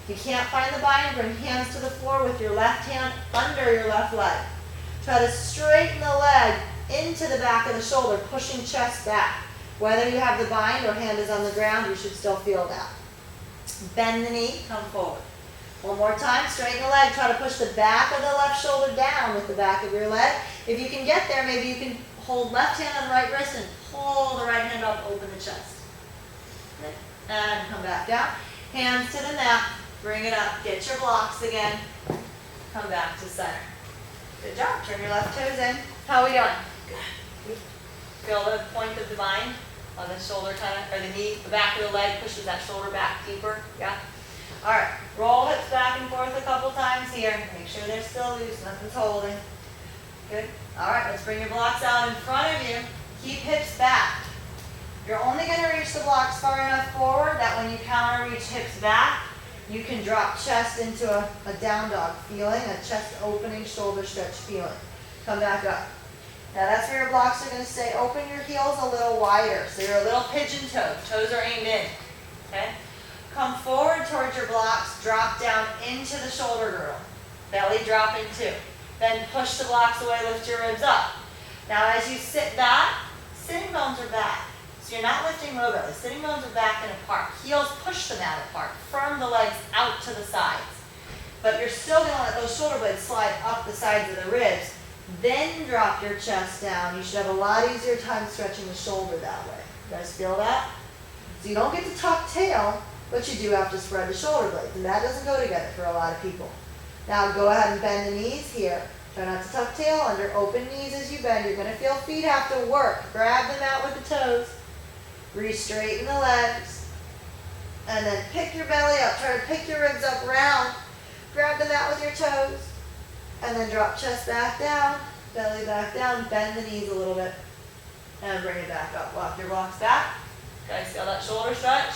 If you can't find the bind, bring hands to the floor with your left hand under your left leg. Try to straighten the leg into the back of the shoulder, pushing chest back. Whether you have the bind or hand is on the ground, you should still feel that. Bend the knee, come forward. One more time, straighten the leg. Try to push the back of the left shoulder down with the back of your leg. If you can get there, maybe you can hold left hand on the right wrist and pull the right hand up, open the chest. And come back down. Hands to the mat, bring it up, get your blocks again. Come back to center. Good job, turn your left toes in. How are we doing? Good. Feel the point of the bind on the shoulder kind of, or the knee, the back of the leg pushes that shoulder back deeper, yeah? All right, roll hips back and forth a couple times here. Make sure they're still loose, nothing's holding. Good. All right, let's bring your blocks out in front of you. Keep hips back. You're only going to reach the blocks far enough forward that when you counter reach hips back, you can drop chest into a down dog feeling, a chest opening, shoulder stretch feeling. Come back up. Now that's where your blocks are going to stay. Open your heels a little wider, so you're a little pigeon toe. Toes are aimed in. Okay? Come forward towards your blocks, drop down into the shoulder girdle. Belly dropping too. Then push the blocks away, lift your ribs up. Now as you sit back, sitting bones are back. So you're not lifting low belly. Sitting bones are back and apart. Heels push the mat apart. Firm the legs out to the sides. But you're still going to let those shoulder blades slide up the sides of the ribs. Then drop your chest down. You should have a lot easier time stretching the shoulder that way. You guys feel that? So you don't get to tuck tail, but you do have to spread the shoulder blades. And that doesn't go together for a lot of people. Now go ahead and bend the knees here. Try not to tuck tail under. Open knees as you bend. You're going to feel feet have to work. Grab them out with the toes. Re-straighten the legs. And then pick your belly up. Try to pick your ribs up round. Grab the mat with your toes. And then drop chest back down. Belly back down. Bend the knees a little bit. And bring it back up. Walk your blocks back. Guys, see how that shoulder stretch?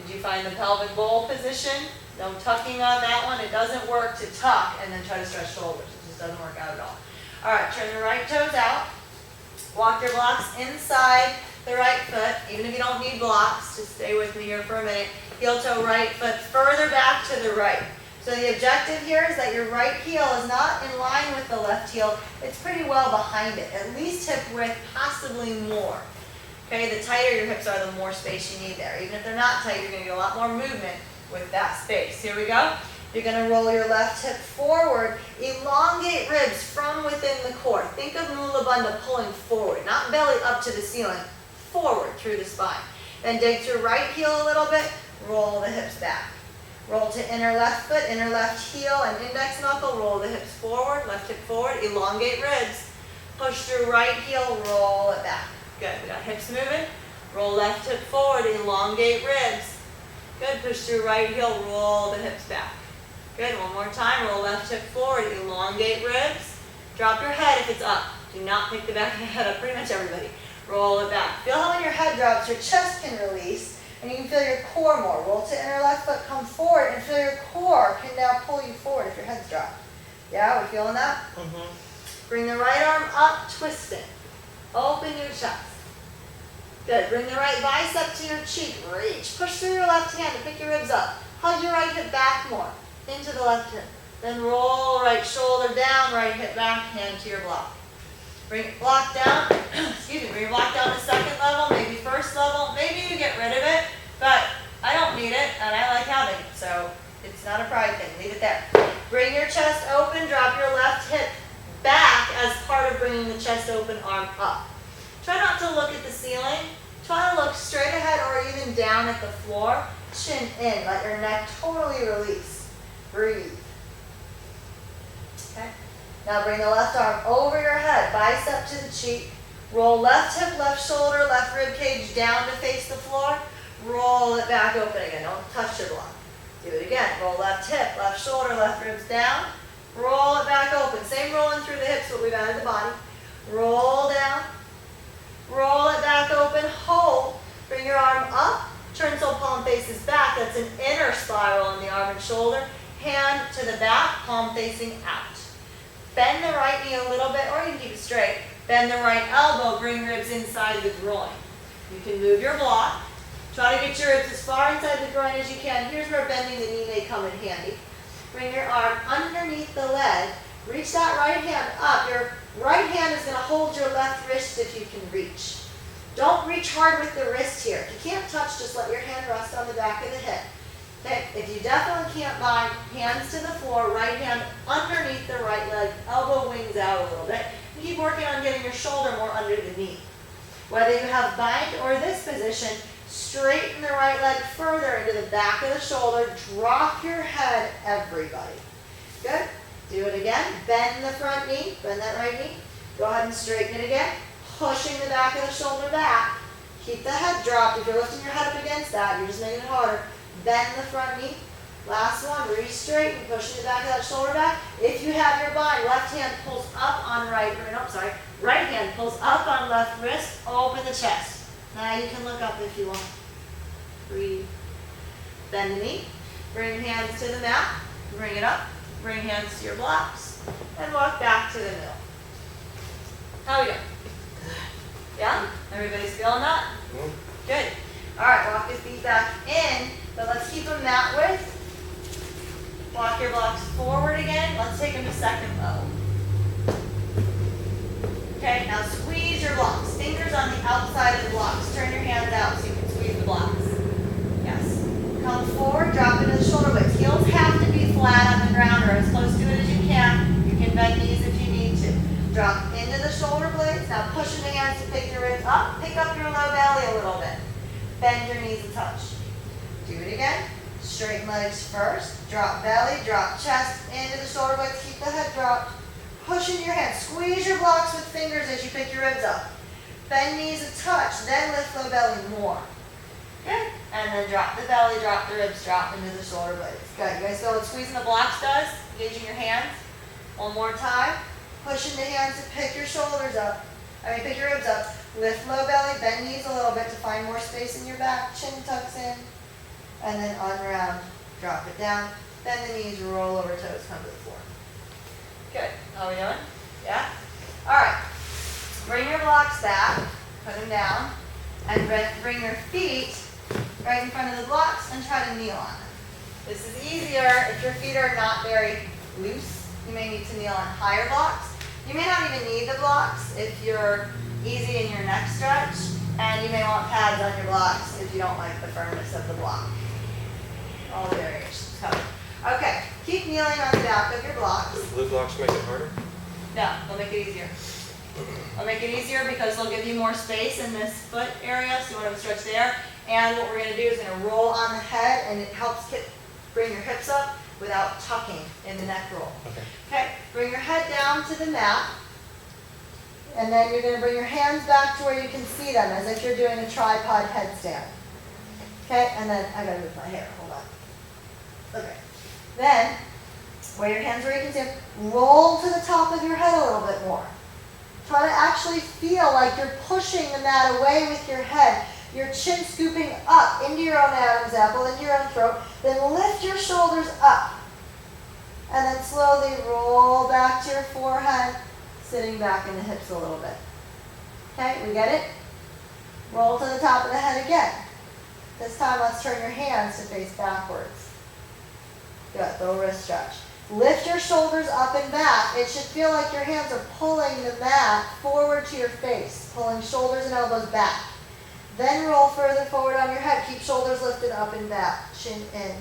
Did you find the pelvic bowl position? No tucking on that one. It doesn't work to tuck and then try to stretch shoulders. It just doesn't work out at all. All right, turn the right toes out. Walk your blocks inside the right foot. Even if you don't need blocks, just stay with me here for a minute. Heel toe right foot further back to the right. So the objective here is that your right heel is not in line with the left heel. It's pretty well behind it, at least hip width, possibly more. Okay, the tighter your hips are, the more space you need there. Even if they're not tight, you're going to get a lot more movement with that space. Here we go. You're going to roll your left hip forward. Elongate ribs from within the core. Think of Mula Bandha pulling forward, not belly up to the ceiling, forward through the spine. Then dig through right heel a little bit, roll the hips back. Roll to inner left foot, inner left heel, and index knuckle. Roll the hips forward, left hip forward, elongate ribs. Push through right heel, roll it back. Good, we got hips moving. Roll left hip forward, elongate ribs. Good, push through right heel, roll the hips back. Good, one more time, roll left hip forward, elongate ribs. Drop your head if it's up. Do not pick the back of the head up, pretty much everybody. Roll it back. Feel how when your head drops, your chest can release, and you can feel your core more. Roll to inner left foot, come forward, and feel your core can now pull you forward if your head's dropped. Yeah, we feeling that? Bring the right arm up, twist it. Open your chest. Good. Bring the right bicep to your cheek. Reach. Push through your left hand to pick your ribs up. Hug your right hip back more. Into the left hip. Then roll right shoulder down, right hip back, hand to your block. Bring your block down. Excuse me. Bring your block down to second level, maybe first level. Maybe you get rid of it, but I don't need it, and I like having it, so it's not a pride thing. Leave it there. Bring your chest open. Drop your left hip back as part of bringing the chest open, arm up. Try not to look at the ceiling. Try to look straight ahead or even down at the floor. Chin in. Let your neck totally release. Breathe. Okay. Now bring the left arm over your head, bicep to the cheek. Roll left hip, left shoulder, left rib cage down to face the floor. Roll it back open again. Don't touch your block. Do it again. Roll left hip, left shoulder, left ribs down. Roll it back open. Same rolling through the hips, but we've added the body. Roll down. Roll it back open. Hold. Bring your arm up. Turn so palm faces back. That's an inner spiral in the arm and shoulder. Hand to the back, palm facing out. Bend the right knee a little bit, or you can keep it straight. Bend the right elbow. Bring ribs inside the groin. You can move your block. Try to get your ribs as far inside the groin as you can. Here's where bending the knee may come in handy. Bring your arm underneath the leg. Reach that right hand up. Your right hand is going to hold your left wrist if you can reach. Don't reach hard with the wrist here. If you can't touch, just let your hand rest on the back of the hip. Okay, if you definitely can't bind, hands to the floor, right hand underneath the right leg, elbow wings out a little bit. And keep working on getting your shoulder more under the knee. Whether you have bind or this position, straighten the right leg further into the back of the shoulder. Drop your head, everybody. Good. Do it again. Bend the front knee. Bend that right knee. Go ahead and straighten it again. Pushing the back of the shoulder back. Keep the head dropped. If you're lifting your head up against that, you're just making it harder. Bend the front knee. Last one. Re-straighten. Pushing the back of that shoulder back. If you have your bind, left hand pulls up on right, or no, sorry, right hand pulls up on left wrist. Open the chest. Now you can look up if you want. Breathe. Bend the knee. Bring hands to the mat. Bring it up. Bring hands to your blocks. And walk back to the middle. How we doing? Yeah? Everybody's feeling that? Good. All right, walk your feet back in, but let's keep them mat width. Walk your blocks forward again. Let's take them to second level. Okay, now squeeze your blocks. Fingers on the outside of the blocks. Turn your hands out so you can squeeze the blocks. Yes. Come forward, drop into the shoulder blades. Heels have to be flat on the ground or as close to it as you can. You can bend knees if you need to. Drop into the shoulder blades. Now push in the hands to pick your ribs up. Pick up your low belly a little bit. Bend your knees a touch. Do it again. Straighten legs first. Drop belly, drop chest into the shoulder blades. Keep the head dropped. Push in your hands. Squeeze your blocks with fingers as you pick your ribs up. Bend knees a touch. Then lift low belly more. Good. And then drop the belly, drop the ribs, drop into the shoulder blades. Good. You guys feel what squeezing the blocks does? Engaging your hands. One more time. Push into hands to pick your shoulders up. Pick your ribs up. Lift low belly, bend knees a little bit to find more space in your back. Chin tucks in. And then unround. Drop it down. Bend the knees, roll over toes, come to the floor. Good. How are we doing? Yeah? All right. Bring your blocks back. Put them down. And bring your feet right in front of the blocks and try to kneel on them. This is easier if your feet are not very loose. You may need to kneel on higher blocks. You may not even need the blocks if you're easy in your neck stretch. And you may want pads on your blocks if you don't like the firmness of the block. All the variations covered. Okay, keep kneeling on the back of your blocks.
Does blue blocks make it harder?
No, they'll make it easier. They'll make it easier because they'll give you more space in this foot area, so you want to stretch there. And what we're going to do is going to roll on the head, and it helps bring your hips up without tucking in the neck roll.
Okay.
Okay, bring your head down to the mat. And then you're going to bring your hands back to where you can see them, as if you're doing a tripod headstand. Okay, and then I gotta move my hair, hold on. Okay. Then, where your hands where you can see them, roll to the top of your head a little bit more. Try to actually feel like you're pushing the mat away with your head. Your chin scooping up into your own Adam's apple, into your own throat. Then lift your shoulders up. And then slowly roll back to your forehead, sitting back in the hips a little bit. Okay, we get it? Roll to the top of the head again. This time, let's turn your hands to face backwards. Good, little wrist stretch. Lift your shoulders up and back. It should feel like your hands are pulling the mat forward to your face, pulling shoulders and elbows back. Then roll further forward on your head. Keep shoulders lifted up and back, chin in.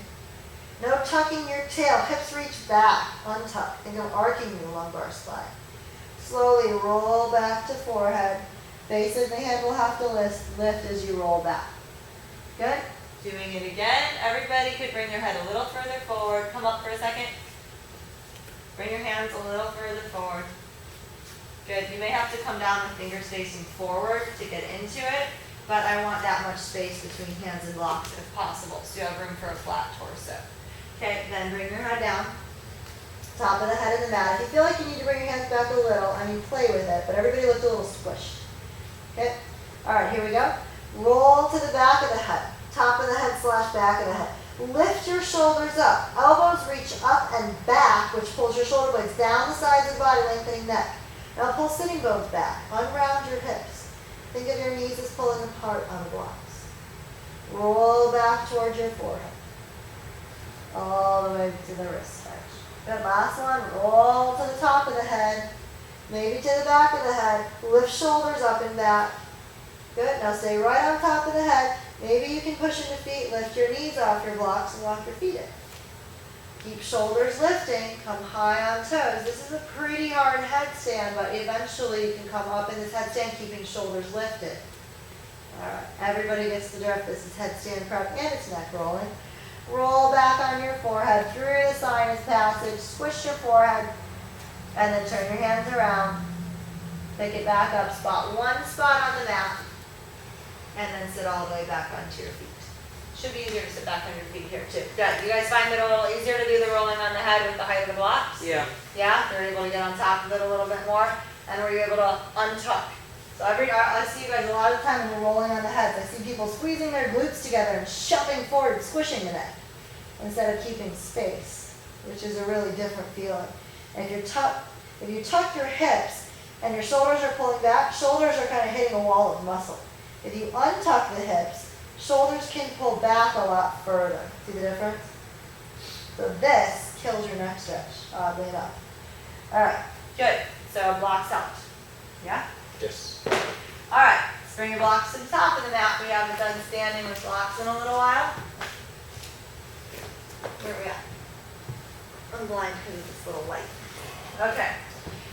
No tucking your tail. Hips reach back, untuck. Think of arcing your lumbar spine. Slowly roll back to forehead. Base of the head will have to lift as you roll back. Good? Doing it again. Everybody could bring their head a little further forward. Come up for a second. Bring your hands a little further forward. Good. You may have to come down with fingers facing forward to get into it, but I want that much space between hands and blocks if possible, so you have room for a flat torso. Okay, then bring your head down. Top of the head in the mat. If you feel like you need to bring your hands back a little, play with it, but everybody looked a little squished. Okay? All right, here we go. Roll to the back of the head. Top of the head / back of the head. Lift your shoulders up. Elbows reach up and back, which pulls your shoulder blades down the sides of the body, lengthening neck. Now pull sitting bones back. Unround your hips. Think of your knees as pulling apart on the blocks. Roll back towards your forehead. All the way to the wrist stretch. Good, last one. Roll to the top of the head. Maybe to the back of the head. Lift shoulders up and back. Good, now stay right on top of the head. Maybe you can push into feet, lift your knees off your blocks and walk your feet in. Keep shoulders lifting, come high on toes. This is a pretty hard headstand, but eventually you can come up in this headstand keeping shoulders lifted. All right, everybody gets the drift. This is headstand prep and it's neck rolling. Roll back on your forehead through the sinus passage, squish your forehead, and then turn your hands around. Pick it back up, spot one spot on the mat, and then sit all the way back onto your feet. Should be easier to sit back on your feet here too. Good. You guys find it a little easier to do the rolling on the head with the height of the blocks?
Yeah.
Yeah? You're able to get on top of it a little bit more, and were you able to untuck? So I see you guys a lot of the time when we're rolling on the heads. I see people squeezing their glutes together and shoving forward, squishing the neck, instead of keeping space, which is a really different feeling. And if you tuck your hips and your shoulders are pulling back, shoulders are kind of hitting a wall of muscle. If you untuck the hips, shoulders can pull back a lot further. See the difference? So this kills your neck stretch, oddly enough. All right, good. So blocks out. Yeah?
Yes.
All right, let's bring your blocks to the top of the mat. We haven't done standing with blocks in a little while. Where are we at? I'm blind because of this little light. Okay.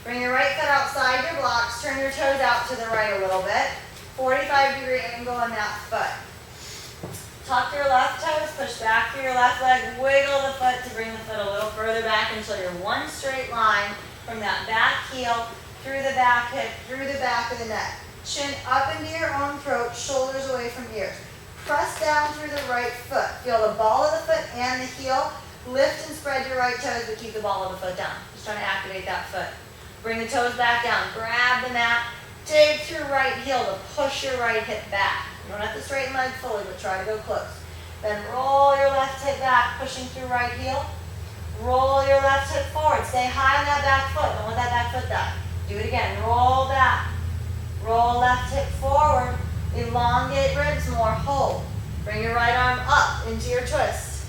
Bring your right foot outside your blocks. Turn your toes out to the right a little bit. 45-degree angle on that foot. Tuck your left toes, push back through your left leg, wiggle the foot to bring the foot a little further back until you're one straight line from that back heel through the back hip, through the back of the neck. Chin up into your own throat, shoulders away from ears. Press down through the right foot. Feel the ball of the foot and the heel. Lift and spread your right toes, but keep the ball of the foot down. Just trying to activate that foot. Bring the toes back down. Grab the mat. Dig through right heel to push your right hip back. You don't have to straighten leg fully, but try to go close. Then roll your left hip back, pushing through right heel. Roll your left hip forward. Stay high on that back foot. Don't let that back foot die. Do it again. Roll back. Roll left hip forward. Elongate ribs more. Hold. Bring your right arm up into your twist.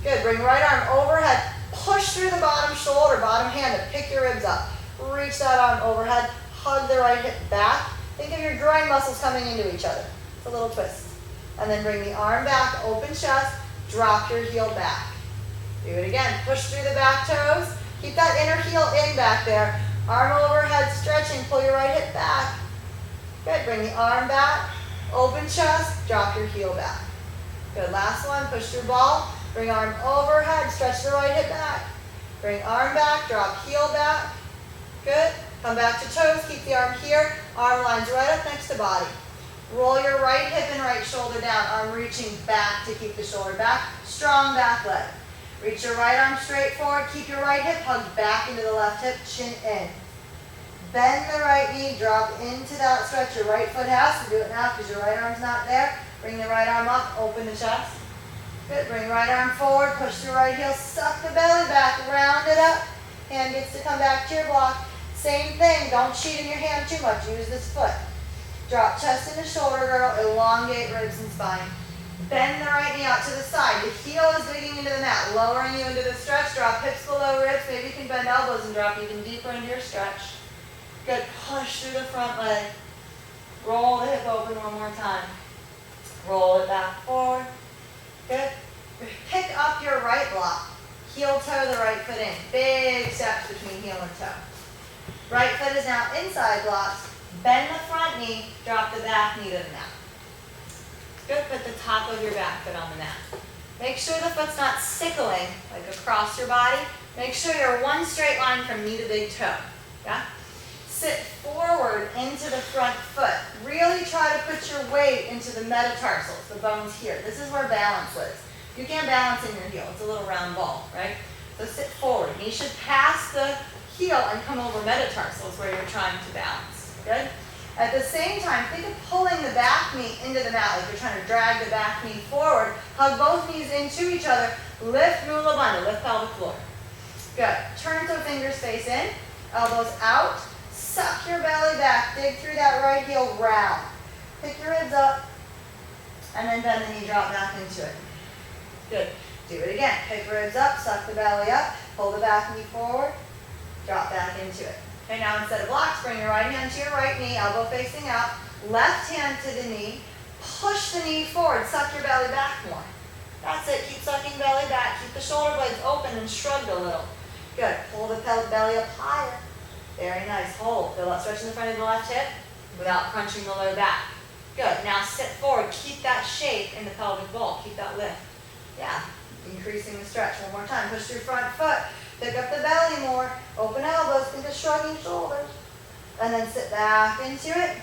Good. Bring right arm overhead. Push through the bottom shoulder, bottom hand to pick your ribs up. Reach that arm overhead. Hug the right hip back. Think of your groin muscles coming into each other. It's a little twist. And then bring the arm back, open chest, drop your heel back. Do it again. Push through the back toes. Keep that inner heel in back there. Arm overhead stretching. Pull your right hip back. Good. Bring the arm back, open chest, drop your heel back. Good. Last one. Push through ball. Bring arm overhead, stretch the right hip back. Bring arm back, drop heel back. Good. Come back to toes. Keep the arm here. Arm lines right up next to body. Roll your right hip and right shoulder down. Arm reaching back to keep the shoulder back. Strong back leg. Reach your right arm straight forward. Keep your right hip hugged back into the left hip. Chin in. Bend the right knee. Drop into that stretch. Your right foot has to do it now because your right arm's not there. Bring the right arm up. Open the chest. Good. Bring right arm forward. Push the right heel. Suck the belly back. Round it up. Hand gets to come back to your block. Same thing. Don't cheat in your hand too much. Use this foot. Drop chest into shoulder girdle. Elongate ribs and spine. Bend the right knee out to the side. The heel is digging into the mat, lowering you into the stretch. Drop hips below ribs. Maybe you can bend elbows and drop even deeper into your stretch. Good. Push through the front leg. Roll the hip open one more time. Roll it back forward. Good. Pick up your right block. Heel toe the right foot in. Big steps between heel and toe. Right foot is now inside blocks. Bend the front knee. Drop the back knee to the mat. Good. Put the top of your back foot on the mat. Make sure the foot's not sickling like across your body. Make sure you're one straight line from knee to big toe. Yeah? Sit forward into the front foot. Really try to put your weight into the metatarsals, the bones here. This is where balance lives. You can't balance in your heel. It's a little round ball, right? So sit forward. Knee should pass the heel and come over metatarsals where you're trying to balance. Good? At the same time, think of pulling the back knee into the mat like you're trying to drag the back knee forward. Hug both knees into each other. Lift Mula Bandha. Lift pelvic floor. Good. Turn toe fingers face in. Elbows out. Suck your belly back. Dig through that right heel round. Pick your ribs up. And then bend the knee, drop back into it. Good. Do it again. Pick ribs up. Suck the belly up. Pull the back knee forward. Drop back into it. Okay, now instead of blocks, bring your right hand to your right knee, elbow facing out. Left hand to the knee. Push the knee forward. Suck your belly back more. That's it. Keep sucking belly back. Keep the shoulder blades open and shrugged a little. Good. Pull the belly up higher. Very nice. Hold. Feel that stretch in the front of the left hip without crunching the low back. Good. Now sit forward. Keep that shape in the pelvic bowl. Keep that lift. Yeah. Increasing the stretch. One more time. Push through front foot. Pick up the belly more. Open elbows. Think of shrugging shoulders. And then sit back into it.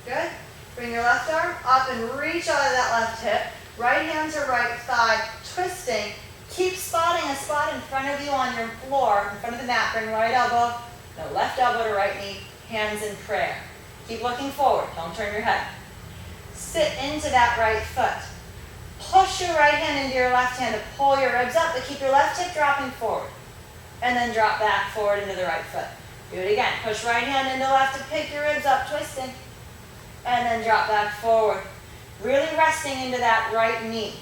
Good. Bring your left arm up and reach out of that left hip. Right hand to right thigh. Twisting. Keep spotting a spot in front of you on your floor, in front of the mat. Bring right elbow. No, left elbow to right knee. Hands in prayer. Keep looking forward. Don't turn your head. Sit into that right foot. Push your right hand into your left hand to pull your ribs up, but keep your left hip dropping forward. And then drop back forward into the right foot. Do it again. Push right hand into left to pick your ribs up, twisting. And then drop back forward. Really resting into that right knee.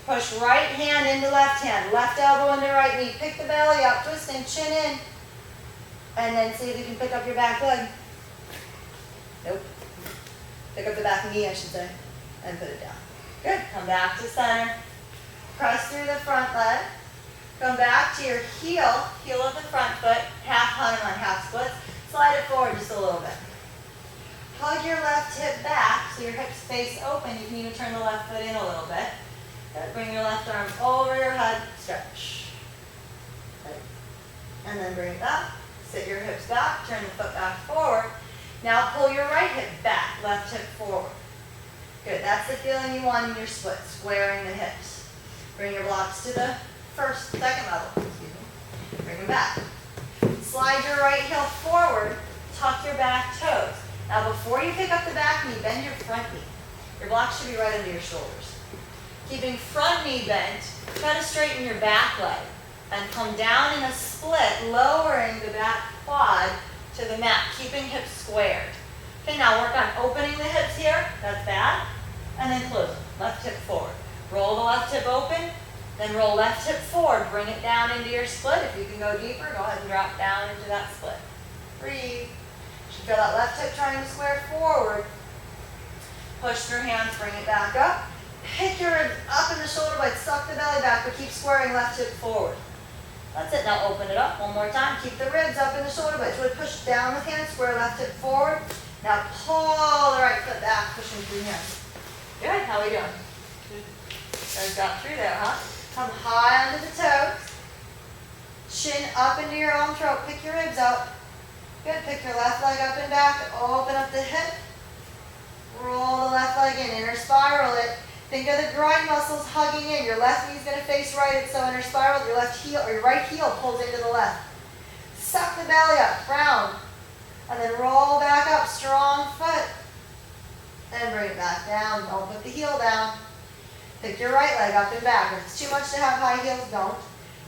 Push right hand into left hand. Left elbow into right knee. Pick the belly up, twisting, chin in. And then see if you can pick up your back leg. Nope. Pick up the back knee, I should say. And put it down. Good. Come back to center. Press through the front leg. Come back to your heel. Heel of the front foot. Half hung on half splits. Slide it forward just a little bit. Hug your left hip back so your hips face open. You can even turn the left foot in a little bit. Good. Bring your left arm over your head. Stretch. Good. And then bring it back. Sit your hips back. Turn the foot back forward. Now pull your right hip back. Left hip forward. Good. That's the feeling you want in your split. Squaring the hips. Bring your blocks to the second level. Excuse me. Bring them back. Slide your right heel forward. Tuck your back toes. Now before you pick up the back knee, bend your front knee. Your blocks should be right under your shoulders. Keeping front knee bent, try to straighten your back leg and come down in a split, lowering the back quad to the mat, keeping hips squared. Okay, now work on opening the hips here. That's bad. And then close them. Left hip forward. Roll the left hip open, then roll left hip forward. Bring it down into your split. If you can go deeper, go ahead and drop down into that split. Breathe. You feel that left hip trying to square forward. Push through hands, bring it back up. Pick your ribs up in the shoulder blades, suck the belly back, but keep squaring left hip forward. That's it. Now open it up one more time. Keep the ribs up in the shoulder blades. Really push down with hands, square left hip forward. Now pull the right foot back, pushing through hands. Good. How are we doing? Guys got through there, huh? Come high onto the toes. Chin up into your own throat. Pick your ribs up. Good. Pick your left leg up and back. Open up the hip. Roll the left leg in. Inner spiral it. Think of the groin muscles hugging in. Your left knee's going to face right. It's so inner spiral. Your left heel or your right heel pulls into the left. Suck the belly up. Round. And then roll back up. Strong foot. And bring it back down. Don't put the heel down. Pick your right leg up and back. If it's too much to have high heels, don't.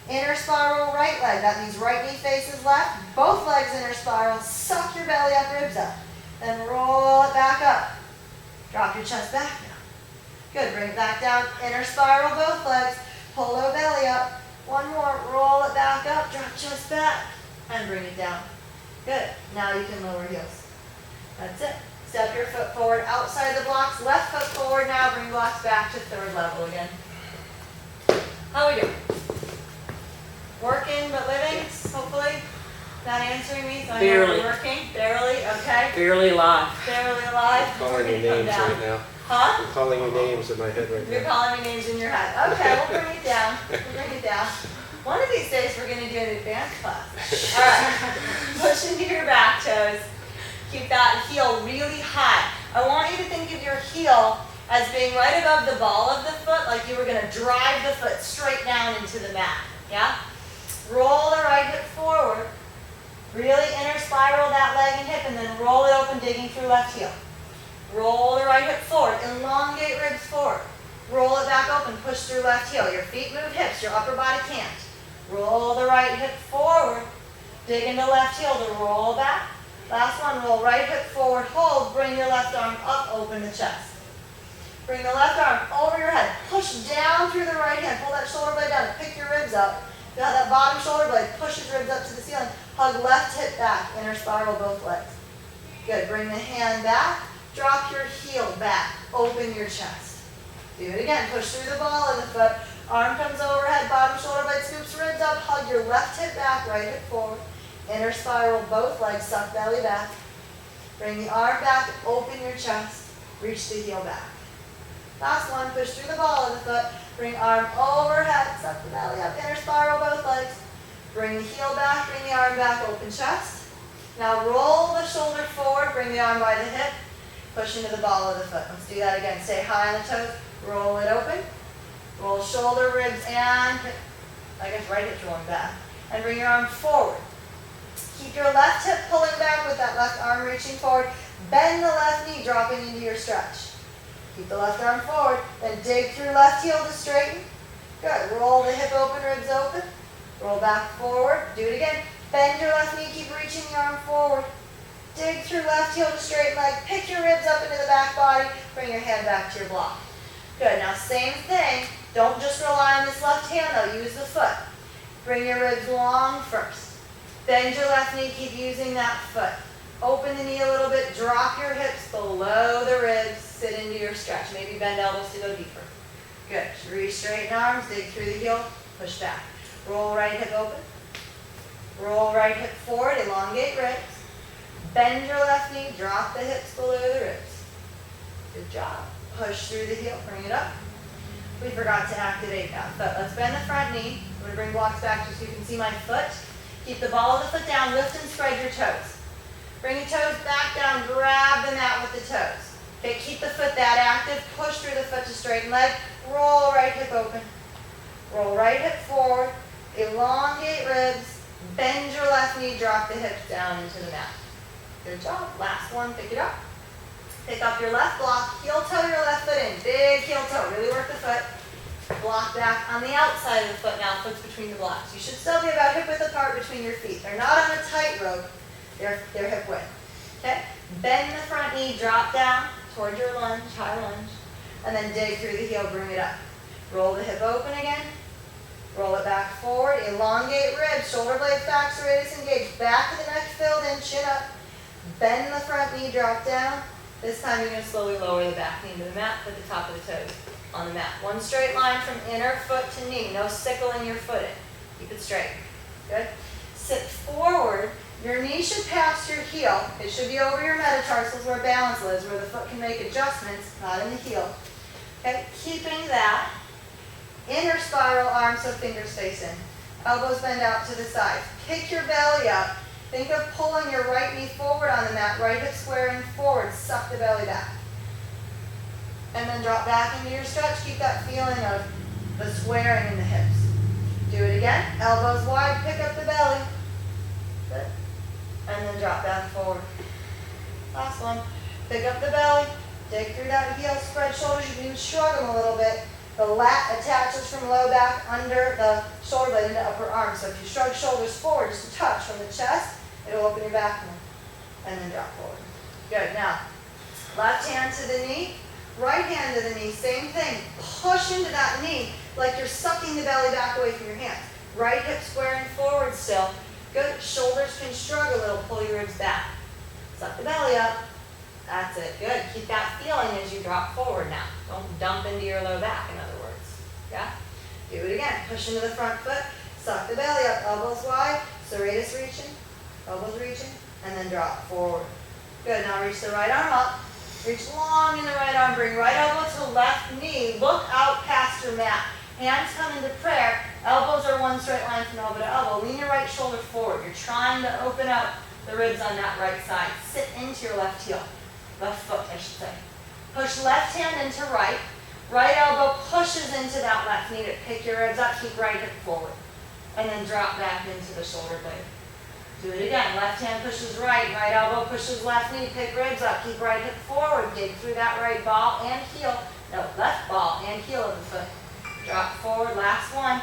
Inner spiral right leg. That means right knee faces left. Both legs inner spiral. Suck your belly up, ribs up. Then roll it back up. Drop your chest back now. Good. Bring it back down. Inner spiral both legs. Pull low belly up. One more. Roll it back up. Drop chest back. And bring it down. Good. Now you can lower heels. That's it. Step your foot forward outside the blocks. Left foot forward now. Bring blocks back to third level again. How we doing? Working but living, hopefully. Not answering me, so I know
Barely.
you're working. Barely, okay.
Barely alive.
Barely alive.
I'm calling
We're
you
gonna come
names
down.
right now.
Huh?
I'm calling you names in my head right
You're
now.
calling me names in your head. Okay, we'll bring it down. We'll bring it down. One of these days we're going to do an advanced class. All right. Push into your back toes. Keep that heel really high. I want you to think of your heel as being right above the ball of the foot, like you were going to drive the foot straight down into the mat. Yeah? Roll the right hip forward. Really inner spiral that leg and hip, and then roll it open, digging through left heel. Roll the right hip forward. Elongate ribs forward. Roll it back open, push through left heel. Your feet move hips, your upper body can't. Roll the right hip forward. Dig into left heel to roll back. Last one, roll right hip forward, hold. Bring your left arm up, open the chest. Bring the left arm over your head. Push down through the right hand. Pull that shoulder blade down. Pick your ribs up. Feel how that bottom shoulder blade pushes ribs up to the ceiling. Hug left hip back. Inner spiral both legs. Good. Bring the hand back. Drop your heel back, open your chest. Do it again, push through the ball of the foot. Arm comes overhead, bottom shoulder blade scoops ribs up, hug your left hip back, right hip forward. Inner spiral both legs, suck belly back. Bring the arm back, open your chest, reach the heel back. Last one, push through the ball of the foot, bring arm overhead, suck the belly up, inner spiral both legs. Bring the heel back, bring the arm back, open chest. Now roll the shoulder forward, bring the arm by the hip, push into the ball of the foot. Let's do that again. Stay high on the toes, roll it open. Roll shoulder, ribs, and I guess right hip's rolling back. And bring your arm forward. Keep your left hip pulling back with that left arm reaching forward. Bend the left knee, dropping into your stretch. Keep the left arm forward, then dig through left heel to straighten. Good. Roll the hip open, ribs open. Roll back forward. Do it again. Bend your left knee, keep reaching the arm forward. Dig through left heel to straighten leg. Pick your ribs up into the back body. Bring your hand back to your block. Good. Now same thing. Don't just rely on this left hand though. Use the foot. Bring your ribs long first. Bend your left knee. Keep using that foot. Open the knee a little bit. Drop your hips below the ribs. Sit into your stretch. Maybe bend elbows to go deeper. Good. Reach, straighten arms. Dig through the heel. Push back. Roll right hip open. Roll right hip forward. Elongate ribs. Bend your left knee. Drop the hips below the ribs. Good job. Push through the heel. Bring it up. We forgot to activate that foot. Let's bend the front knee. I'm going to bring blocks back just so you can see my foot. Keep the ball of the foot down. Lift and spread your toes. Bring your toes back down. Grab the mat with the toes. Okay, keep the foot that active. Push through the foot to straighten leg. Roll right hip open. Roll right hip forward. Elongate ribs. Bend your left knee. Drop the hips down into the mat. Good job. Last one. Pick it up. Pick up your left block. Heel toe your left foot in. Big heel toe. Really work the foot. Block back on the outside of the foot now. Foot's between the blocks. You should still be about hip width apart between your feet. They're not on a tight rope. They're hip width. Okay? Bend the front knee. Drop down toward your lunge. High lunge. And then dig through the heel. Bring it up. Roll the hip open again. Roll it back forward. Elongate ribs. Shoulder blades back. Serratus engaged. Back of the neck filled in. Chin up. Bend the front knee. Drop down. This time you're going to slowly lower the back knee to the mat. Put the top of the toes on the mat. One straight line from inner foot to knee. No sickling your foot in. Keep it straight. Good. Sit forward. Your knee should pass your heel. It should be over your metatarsals where balance lives, where the foot can make adjustments, not in the heel. Okay. Keeping that. Inner spiral arms so fingers face in. Elbows bend out to the side. Pick your belly up. Think of pulling your right knee forward on the mat, right hip squaring forward, suck the belly back. And then drop back into your stretch. Keep that feeling of the squaring in the hips. Do it again. Elbows wide, pick up the belly. Good. And then drop back forward. Last one. Pick up the belly, dig through that heel, spread shoulders. You can even shrug them a little bit. The lat attaches from low back under the shoulder blade into upper arm. So if you shrug shoulders forward, just a touch from the chest, it'll open your back more. And then drop forward. Good. Now, left hand to the knee, right hand to the knee. Same thing. Push into that knee like you're sucking the belly back away from your hands. Right hip squaring forward still. Good. Shoulders can shrug a little. Pull your ribs back. Suck the belly up. That's it. Good. Keep that feeling as you drop forward now. Don't dump into your low back, in other words. Yeah? Do it again. Push into the front foot. Suck the belly up. Elbows wide. Serratus reaching. Elbows reaching. And then drop forward. Good. Now reach the right arm up. Reach long in the right arm. Bring right elbow to left knee. Look out past your mat. Hands come into prayer. Elbows are one straight line from elbow to elbow. Lean your right shoulder forward. You're trying to open up the ribs on that right side. Sit into your left heel. Left foot, I should say. Push left hand into right. Right elbow pushes into that left knee to pick your ribs up. Keep right hip forward. And then drop back into the shoulder blade. Do it again. Left hand pushes right. Right elbow pushes left knee. Pick ribs up. Keep right hip forward. Dig through that right ball and heel. No, left ball and heel of the foot. Drop forward. Last one.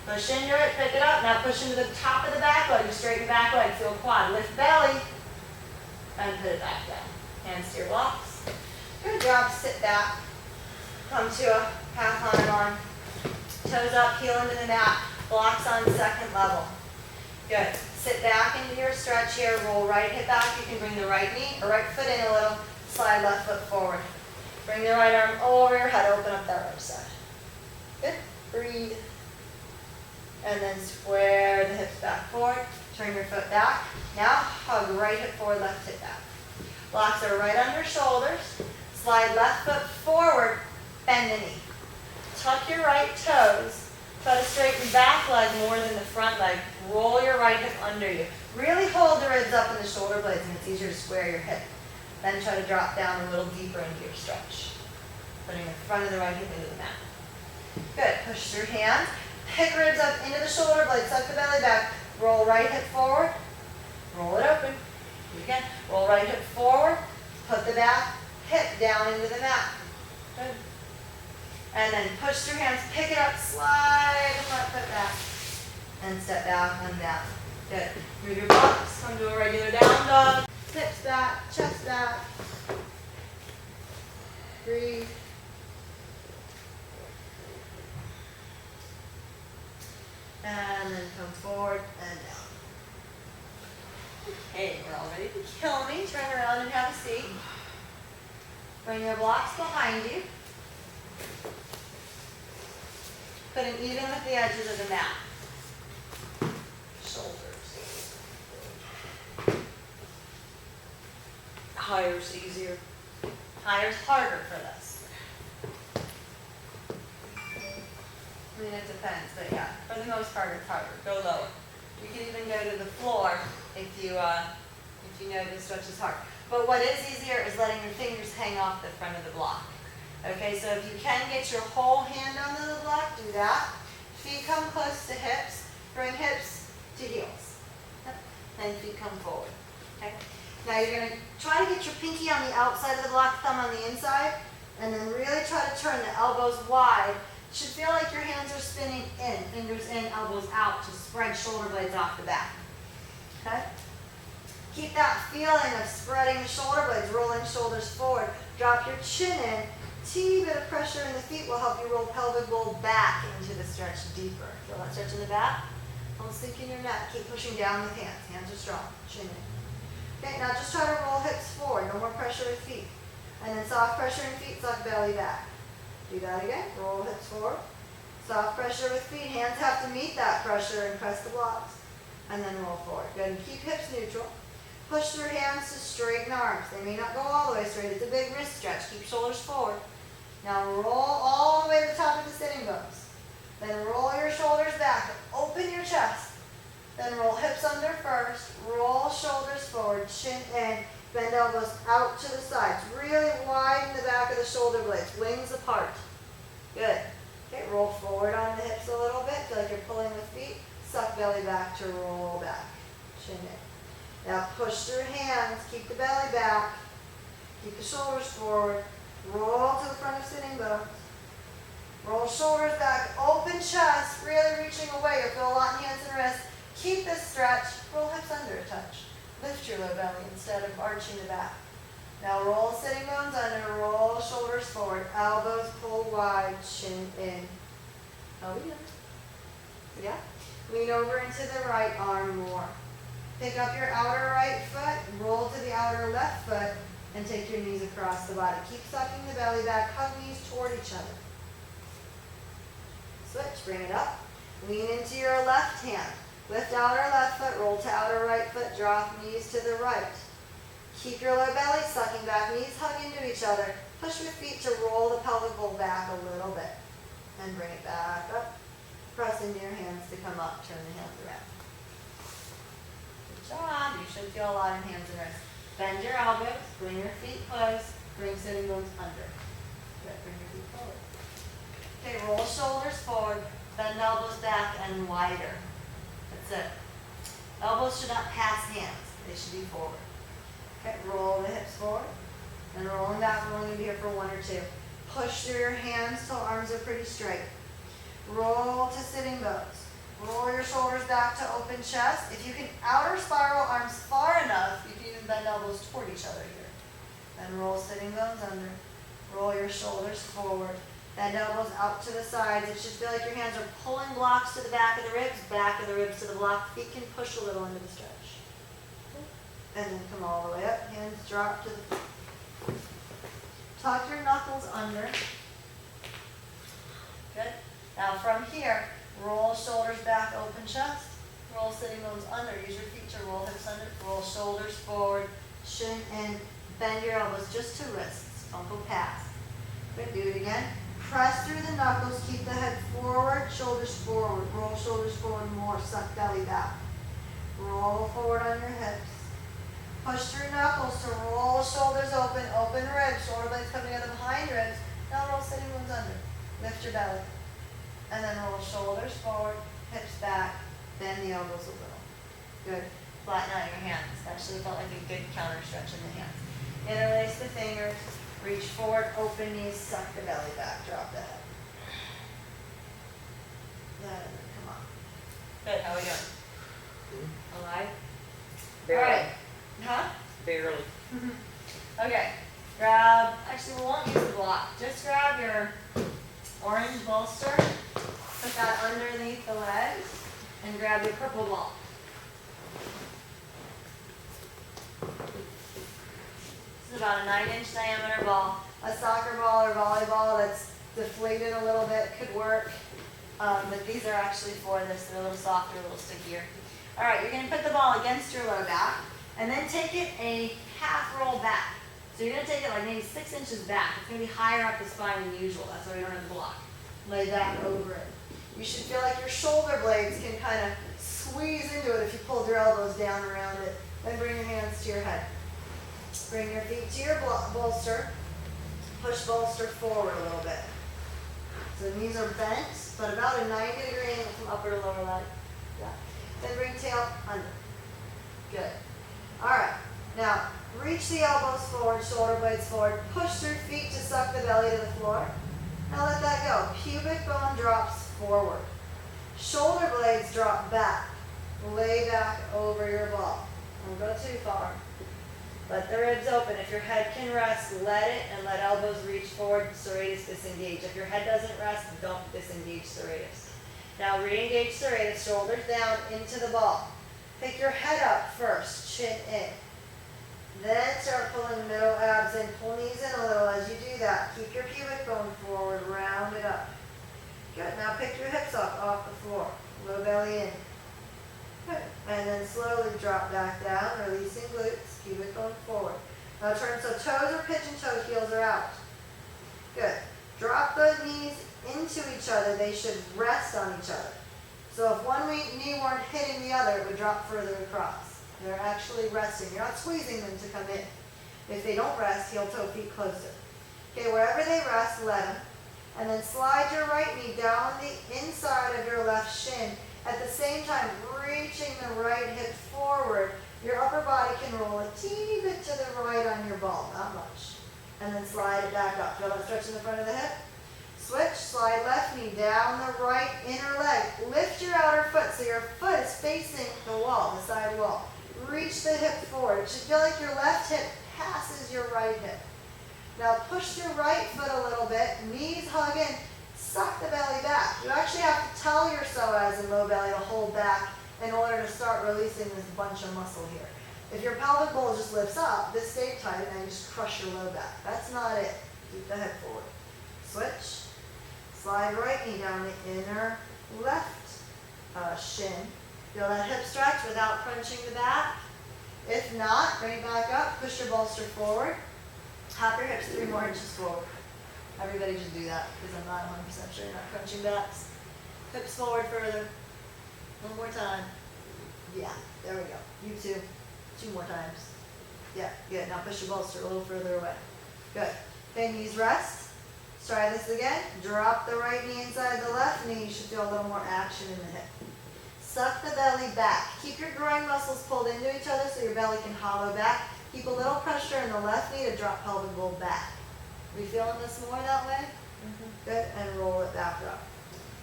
Push into it. Pick it up. Now push into the top of the back leg. Straighten the back leg. Feel quad. Lift belly. And put it back down. Hands to your blocks. Good job. Sit back. Come to a half line on. Toes up, heel into the mat. Blocks on second level. Good. Sit back into your stretch here. Roll right hip back. You can bring the right knee or right foot in a little. slide left foot forward. Bring the right arm over your head, open up that right side. Good, breathe. And then square the hips back forward, turn your foot back. Now hug right hip forward, left hip back. Blocks are right under shoulders. Slide left foot forward, bend the knee. Tuck your right toes. Try to straighten back leg more than the front leg. Roll your right hip under you. Really hold the ribs up in the shoulder blades, and it's easier to square your hip. Then try to drop down a little deeper into your stretch. Putting the front of the right hip into the mat. Good. Push through hands. Pick ribs up into the shoulder blades. Suck the belly back. Roll right hip forward. Roll it open. Do it again. Roll right hip forward. Put the back hip down into the mat. Good. And then push through hands. Pick it up. Slide the front foot back. And step back and down. Good. Move your blocks. Come to a regular down dog. Hips back. Chest back. Breathe. And then come forward and down. Okay, we're all ready to kill me. Turn around and have a seat. Bring your blocks behind you. Put them even with the edges of the mat. Shoulders. Higher's easier. Higher's harder for this. I mean, it depends, but yeah, for the most part, it's harder. Go lower. You can even go to the floor if you know this stretch is hard. But what is easier is letting your fingers hang off the front of the block. Okay, so if you can get your whole hand onto the block, do that. Feet come close to hips. Bring hips to heels. And feet come forward. Okay. Now you're going to try to get your pinky on the outside of the block, thumb on the inside, and then really try to turn the elbows wide. Should feel like your hands are spinning in, fingers in, elbows out to spread shoulder blades off the back. Okay? Keep that feeling of spreading the shoulder blades, rolling shoulders forward. Drop your chin in. Teeny bit of pressure in the feet will help you roll pelvic bowl back into the stretch deeper. Feel that stretch in the back? Don't sink in your neck. Keep pushing down with hands. Hands are strong. Chin in. Okay, now just try to roll hips forward. No more pressure with feet. And then soft pressure in feet, suck belly back. Do that again. Roll hips forward. Soft pressure with feet. Hands have to meet that pressure and press the blocks. And then roll forward. Good. And keep hips neutral. Push through hands to straighten arms. They may not go all the way straight. It's a big wrist stretch. Keep shoulders forward. Now roll all the way to the top of the sitting bones. Then roll your shoulders back. Open your chest. Then roll hips under first. Roll shoulders forward. Chin in. Bend elbows out to the sides. Really widen the back of the shoulder blades. Wings apart. Good. Okay, roll forward on the hips a little bit. Feel like you're pulling with feet. Suck belly back to roll back. Chin in. Now push through hands. Keep the belly back. Keep the shoulders forward. Roll to the front of sitting bones. Roll shoulders back. Open chest. Really reaching away. You'll feel a lot in hands and wrists. Keep this stretch. Roll hips under a touch. Lift your low belly instead of arching the back. Now roll sitting bones under, roll shoulders forward, elbows pull wide, chin in. Oh yeah. Yeah. Lean over into the right arm more. Pick up your outer right foot, roll to the outer left foot, and take your knees across the body. Keep sucking the belly back, hug knees toward each other. Switch, bring it up. Lean into your left hand. Lift outer left foot, roll to outer right foot, drop knees to the right. Keep your low belly sucking back, knees hug into each other. Push your feet to roll the pelvic bowl back a little bit. And bring it back up. Press into your hands to come up, turn the hands around. Good job. You should feel a lot in hands and wrists. Bend your elbows, bring your feet close, bring sitting bones under. Good, bring your feet forward. Okay, roll shoulders forward, bend elbows back and wider. That's it. Elbows should not pass hands. They should be forward. Okay, roll the hips forward. And rolling back, rolling into here for one or two. Push through your hands till arms are pretty straight. Roll to sitting bones. Roll your shoulders back to open chest. If you can outer spiral arms far enough, you can even bend elbows toward each other here. Then roll sitting bones under. Roll your shoulders forward. Bend elbows out to the sides. It should feel like your hands are pulling blocks to the back of the ribs to the block. Feet can push a little into the stretch. And then come all the way up. Hands drop to the feet. tuck your knuckles under. Good. Now from here, roll shoulders back, open chest. Roll sitting bones under. Use your feet to roll hips under. Roll shoulders forward, shin in. Bend your elbows just to wrists. Don't go past. Good. Do it again. Press through the knuckles. Keep the head forward, shoulders forward. Roll shoulders forward more. Suck belly back. Roll forward on your hips. Push through knuckles to roll shoulders open. Open ribs. Shoulder blades come together behind ribs. Now roll sitting bones under. Lift your belly. And then roll shoulders forward, hips back. Bend the elbows a little. Good. Flatten out your hands. Actually felt like a good counter stretch in the hands. Interlace the fingers. Reach forward, open knees, suck the belly back, drop the head. Come on. Good. How are we doing? Alive?
Barely.
All right. Huh?
Barely.
Okay. Grab, actually we won't use the block. Just grab your orange bolster, put that underneath the legs, and grab your purple ball. This is about a 9-inch diameter ball. A soccer ball or volleyball that's deflated a little bit could work. But these are actually for this. They're a little softer, a little stickier. All right, you're going to put the ball against your low back, and then take it a half roll back. So you're going to take it like maybe 6 inches back. It's going to be higher up the spine than usual. That's why we don't have the block. Lay back over it. You should feel like your shoulder blades can kind of squeeze into it if you pulled your elbows down around it. Then bring your hands to your head. Bring your feet to your bolster. Push bolster forward a little bit. So the knees are bent, but about a 90 degree angle from upper to lower leg. Yeah. Then bring tail under. Good. All right. Now, reach the elbows forward, shoulder blades forward. Push your feet to suck the belly to the floor. Now let that go. Pubic bone drops forward. Shoulder blades drop back. Lay back over your ball. Don't go too far. Let the ribs open. If your head can rest, let it, and let elbows reach forward, serratus disengage. If your head doesn't rest, don't disengage serratus. Now re-engage serratus, shoulders down into the ball. Pick your head up first, chin in. Then start pulling middle abs in. Pull knees in a little as you do that. Keep your pubic bone forward, round it up. Good. Now pick your hips up off the floor. Low belly in. Good. And then slowly drop back down, releasing glutes, pubic bone forward. Now turn so toes are pigeon toe, heels are out. Good. Drop the knees into each other. They should rest on each other. So if one knee weren't hitting the other, it would drop further across. They're actually resting. You're not squeezing them to come in. If they don't rest, heel toe, feet closer. Okay, wherever they rest, let them. And then slide your right knee down the inside of your left shin. At the same time, reaching the right hip forward. Your upper body can roll a teeny bit to the right on your ball, not much. And then slide it back up. Feel that stretch in the front of the hip? Switch, slide left knee down the right inner leg. Lift your outer foot so your foot is facing the wall, the side wall. Reach the hip forward. It should feel like your left hip passes your right hip. Now push your right foot a little bit, knees hug in, suck the belly back. You actually have to tell your psoas and low belly to hold back in order to start releasing this bunch of muscle here. If your pelvic bowl just lifts up, this stays tight, and then you just crush your low back. That's not it. Keep the head forward. Switch. Slide right knee down the inner left shin. Feel that hip stretch without crunching the back. If not, bring it back up. Push your bolster forward. Hop your hips 3 more inches forward. Everybody just do that because I'm not 100% sure you're not crunching backs. Hips forward further. One more time. Yeah, there we go. You too. 2 more times. Yeah, good. Now push your bolster a little further away. Good. Okay, knees rest. Let's try this again. Drop the right knee inside the left knee. You should feel a little more action in the hip. Suck the belly back. Keep your groin muscles pulled into each other so your belly can hollow back. Keep a little pressure in the left knee to drop pelvic bowl back. Are you feeling this more that way? Good. And roll it back up.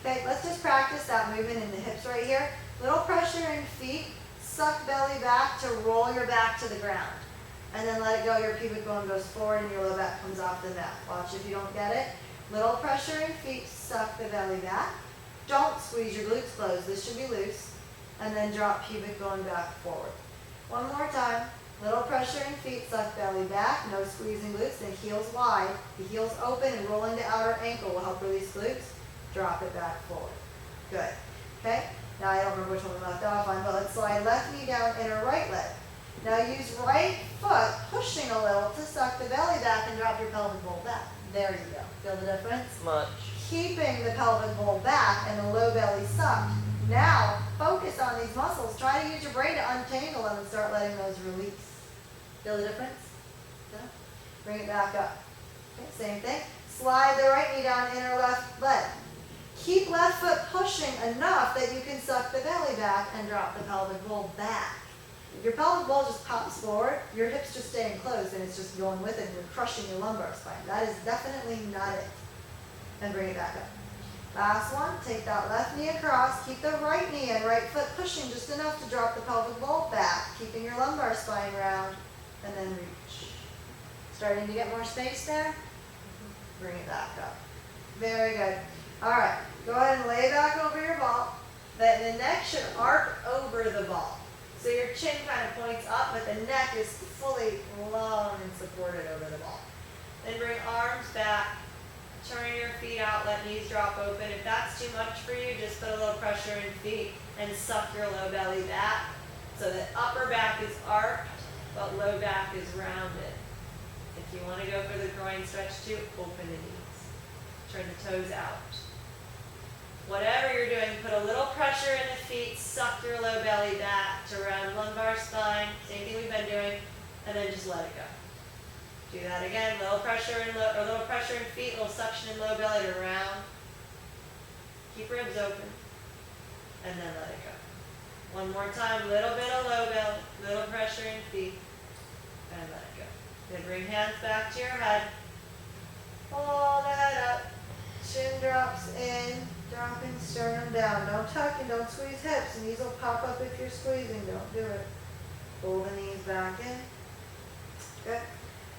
Okay, let's just practice that movement in the hips right here. Little pressure in feet. Suck belly back to roll your back to the ground. And then let it go. Your pubic bone goes forward and your low back comes off the mat. Watch if you don't get it. Little pressure in feet. Suck the belly back. Don't squeeze your glutes closed. This should be loose. And then drop pubic bone back forward. One more time. Little pressure pressuring feet, suck belly back, no squeezing glutes, then heels wide. The heels open and roll into outer ankle will help release glutes. Drop it back forward. Good. Okay? Now I don't remember which one we left off on, but let's slide left knee down, inner right leg. Now use right foot pushing a little to suck the belly back and drop your pelvic bowl back. There you go. Feel the difference?
Much.
Keeping the pelvic bowl back and the low belly sucked. Now, focus on these muscles. Try to use your brain to untangle them and start letting those release. Feel the difference? Yeah. Bring it back up. Okay, same thing. Slide the right knee down, inner left leg. Keep left foot pushing enough that you can suck the belly back and drop the pelvic bowl back. If your pelvic bowl just pops forward, your hips just stay enclosed and it's just going with it and you're crushing your lumbar spine. That is definitely not it. And bring it back up. Last one, take that left knee across, keep the right knee and right foot pushing just enough to drop the pelvic bowl back, keeping your lumbar spine round, and then reach. Starting to get more space there? Bring it back up. Very good. All right, go ahead and lay back over your ball. The neck should arc over the ball. So your chin kind of points up, but the neck is fully long and supported over the ball. Then bring arms back. Turn your feet out, let knees drop open. If that's too much for you, just put a little pressure in feet and suck your low belly back so that upper back is arched, but low back is rounded. If you want to go for the groin stretch too, open the knees. Turn the toes out. Whatever you're doing, put a little pressure in the feet, suck your low belly back to round lumbar spine. Same thing we've been doing, and then just let it go. Do that again, little pressure in feet, little suction in low belly to round. Keep ribs open, and then let it go. One more time, little bit of low belly, little pressure in feet, and let it go. Then bring hands back to your head. Pull the head up, chin drops in, dropping sternum down. Don't tuck and don't squeeze hips. Knees will pop up if you're squeezing, don't do it. Pull the knees back in. Good.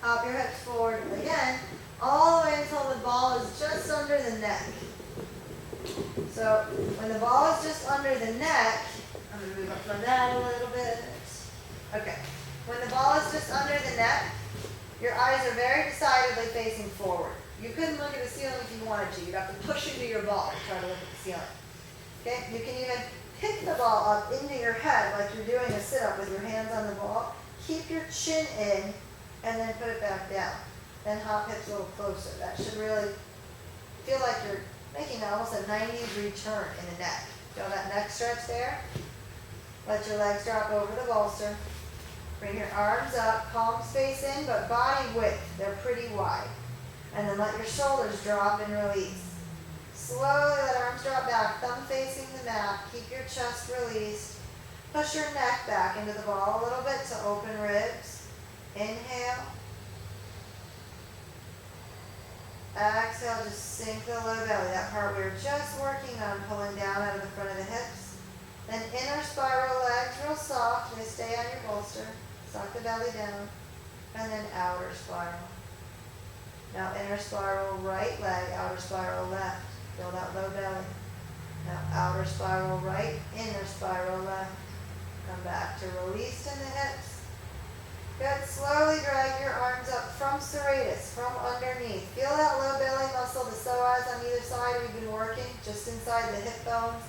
Hop your hips forward again, all the way until the ball is just under the neck. So when the ball is just under the neck, I'm going to move up from that a little bit. Okay. When the ball is just under the neck, your eyes are very decidedly facing forward. You couldn't look at the ceiling if you wanted to. You'd have to push into your ball and try to look at the ceiling. Okay? You can even pick the ball up into your head like you're doing a sit-up with your hands on the ball. Keep your chin in and then put it back down. Then hop hips a little closer. That should really feel like you're making almost a 90-degree turn in the neck. Feel that neck stretch there? Let your legs drop over the bolster. Bring your arms up, palms face in, but body width. They're pretty wide. And then let your shoulders drop and release. Slowly let arms drop back, thumb facing the mat. Keep your chest released. Push your neck back into the ball a little bit to open ribs. Inhale. Exhale, just sink the low belly. That part we were just working on, pulling down out of the front of the hips. Then inner spiral legs, real soft. They stay on your bolster. Suck the belly down. And then outer spiral. Now inner spiral right leg, outer spiral left. Feel that low belly. Now outer spiral right, inner spiral left. Come back to release in the hips. Good. Slowly drag your arms up from serratus, from underneath. Feel that low belly muscle, the psoas on either side we've been working, just inside the hip bones,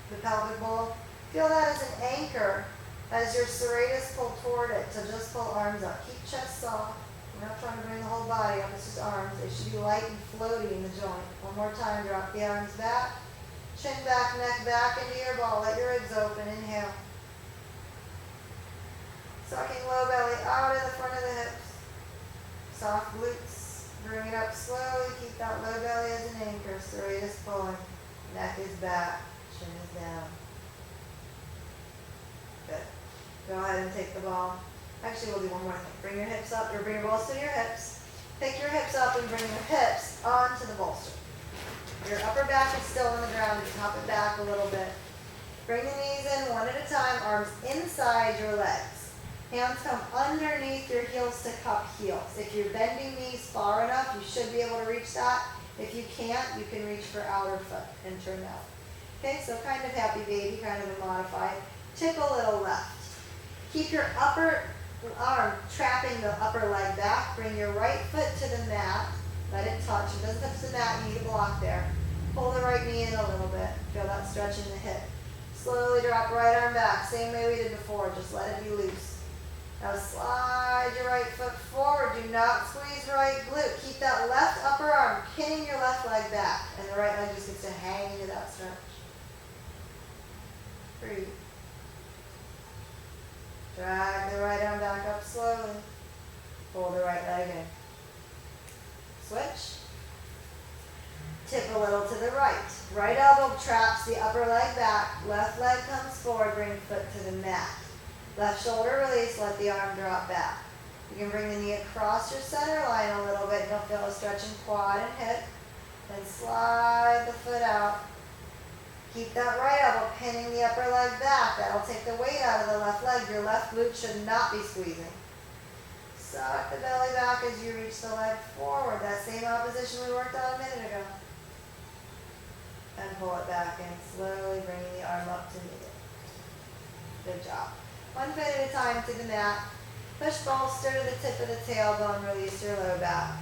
the pelvic bowl. Feel that as an anchor as your serratus pull toward it. So just pull arms up. Keep chest soft. We're not trying to bring the whole body up, it's just arms. They should be light and floaty in the joint. One more time, drop the arms back. Chin back, neck back into your ball. Let your ribs open. Inhale. Sucking low belly out of the front of the hips. Soft glutes. Bring it up slowly. Keep that low belly as an anchor. Serratus pulling. Neck is back. Chin is down. Good. Go ahead and take the ball. Actually, we'll do one more thing. Bring your hips up, or bring your bolster to your hips. Pick your hips up and bring your hips onto the bolster. Your upper back is still on the ground. You hop it back a little bit. Bring the knees in one at a time, arms inside your legs. Hands come underneath your heels to cup heels. If you're bending knees far enough, you should be able to reach that. If you can't, you can reach for outer foot and turn out. Okay, so kind of happy baby, kind of a modified. Tip a little left. Keep your upper arm trapping the upper leg back. Bring your right foot to the mat. Let it touch. If it doesn't touch the mat, you need a block there. Pull the right knee in a little bit. Feel that stretch in the hip. Slowly drop right arm back. Same way we did before. Just let it be loose. Now slide your right foot forward. Do not squeeze right glute. Keep that left upper arm pinning your left leg back. And the right leg just gets to hang into that stretch. Breathe. Drag the right arm back up slowly. Pull the right leg in. Switch. Tip a little to the right. Right elbow traps the upper leg back. Left leg comes forward. Bring foot to the mat. Left shoulder release. Let the arm drop back. You can bring the knee across your center line a little bit. You'll feel a stretch in quad and hip. Then slide the foot out. Keep that right elbow pinning the upper leg back. That'll take the weight out of the left leg. Your left glute should not be squeezing. Suck the belly back as you reach the leg forward. That same opposition we worked on a minute ago. And pull it back in, slowly bringing the arm up to meet it. Good job. One foot at a time to the mat. Push bolster to the tip of the tailbone. Release your low back.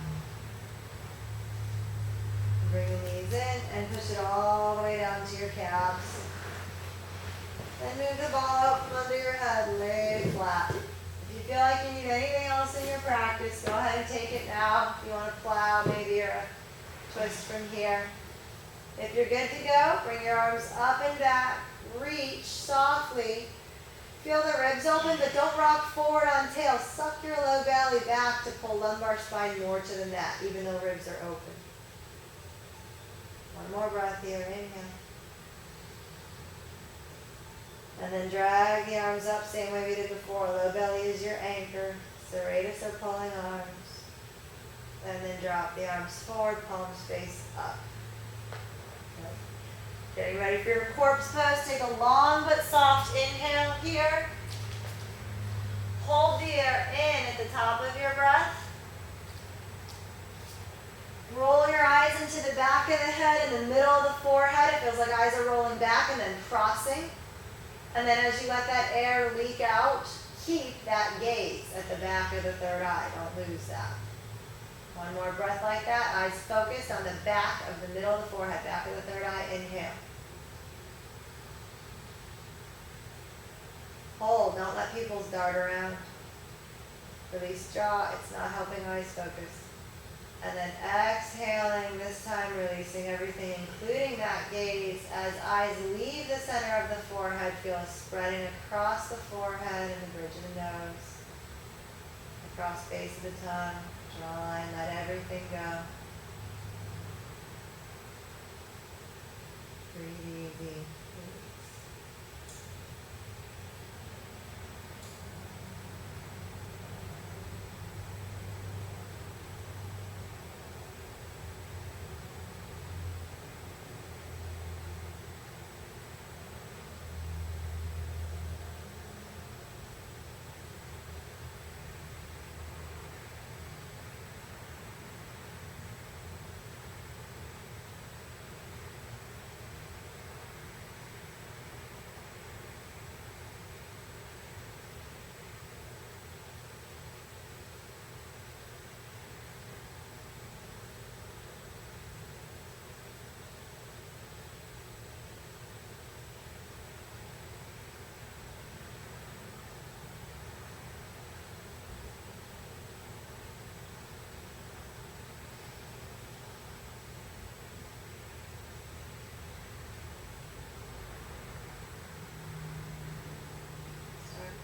Bring the knees in and push it all the way down to your calves. Then move the ball out from under your head. Lay it flat. If you feel like you need anything else in your practice, go ahead and take it now. If you want to plow maybe or a twist from here. If you're good to go, bring your arms up and back. Reach softly. Feel the ribs open, but don't rock forward on tail. Suck your low belly back to pull lumbar spine more to the mat, even though ribs are open. One more breath here. Inhale. And then drag the arms up, same way we did before. Low belly is your anchor. Serratus or pulling arms. And then drop the arms forward, palms face up. Getting ready for your corpse pose. Take a long but soft inhale here. Hold the air in at the top of your breath. Roll your eyes into the back of the head, in the middle of the forehead. It feels like eyes are rolling back and then crossing. And then as you let that air leak out, keep that gaze at the back of the third eye. Don't lose that. One more breath like that. Eyes focused on the back of the middle of the forehead, back of the third eye. Inhale. Hold. Don't let pupils dart around. Release jaw. It's not helping eyes focus. And then exhaling, this time releasing everything, including that gaze. As eyes leave the center of the forehead, feel a spreading across the forehead and the bridge of the nose. Across base of the tongue. Jawline, let everything go. Breathe easy.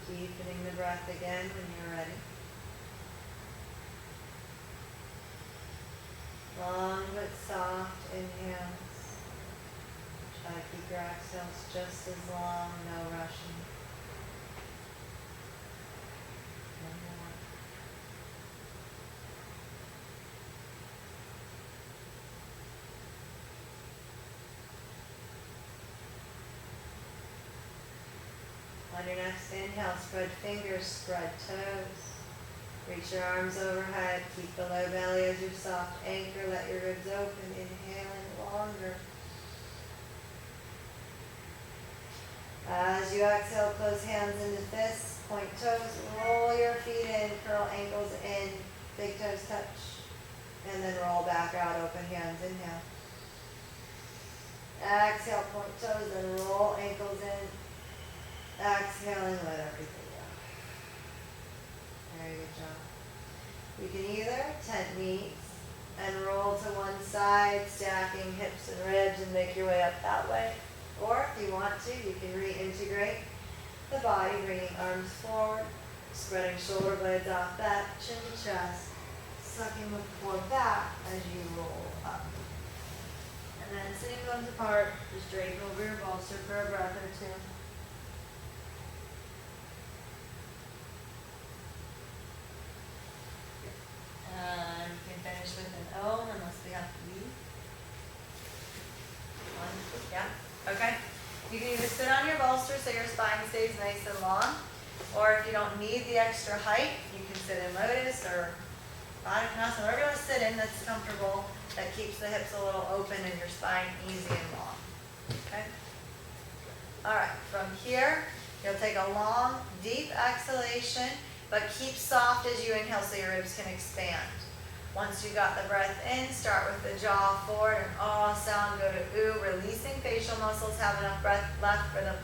Deepening the breath again when you're ready. Long but soft inhales. Try to keep your exhales just as long, no rushing. One more. On your next inhale, spread fingers, spread toes. Reach your arms overhead. Keep the low belly as your soft anchor. Let your ribs open. Inhaling longer. As you exhale, close hands into fists. point toes, roll your feet in, curl ankles in, big toes touch, and then roll back out, open hands, inhale. Exhale, point toes, then roll ankles in. Exhale and let everything go. Very good job. You can either tent knees and roll to one side, stacking hips and ribs and make your way up that way. Or if you want to, you can reintegrate the body, bringing arms forward, spreading shoulder blades off back, chin to chest, sucking the core back as you roll up. And then sitting bones apart, just drape over your bolster for a breath or two. And you can finish with an O unless we have to leave. One, yeah, okay. You can either sit on your bolster so your spine stays nice and long, or if you don't need the extra height, you can sit in lotus or Baddha Konasana, wherever you want to sit in that's comfortable, that keeps the hips a little open and your spine easy and long. Okay? All right, from here, you'll take a long, deep exhalation, but keep soft as you inhale so your ribs can expand. Once you got the breath in, start with the jaw forward, an ah sound, go to ooh, releasing facial muscles, have enough breath left for the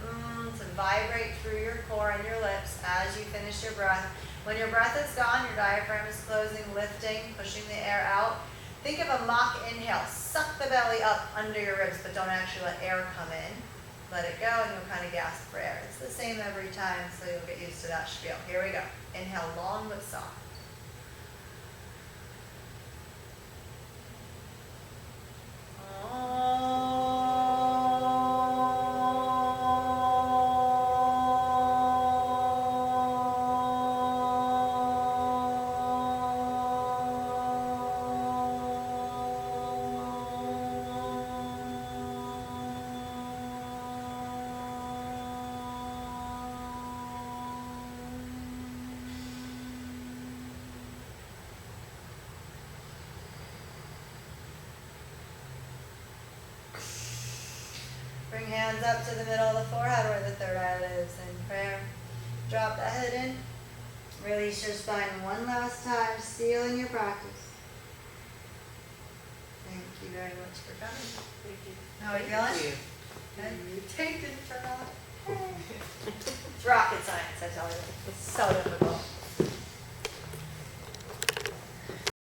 to vibrate through your core and your lips as you finish your breath. When your breath is gone, your diaphragm is closing, lifting, pushing the air out. Think of a mock inhale. Suck the belly up under your ribs, but don't actually let air come in. Let it go, and you'll kind of gasp for air. It's the same every time, so you'll get used to that spiel. Here we go. Inhale long but soft. Bring hands up to the middle of the forehead where the third eye lives in prayer. Drop the head in. Release your spine one last time, sealing your practice. Thank you very much for coming.
Thank you.
How are you feeling?
Thank you.
Good. Take it for now. It's rocket science, I tell you. It's so difficult.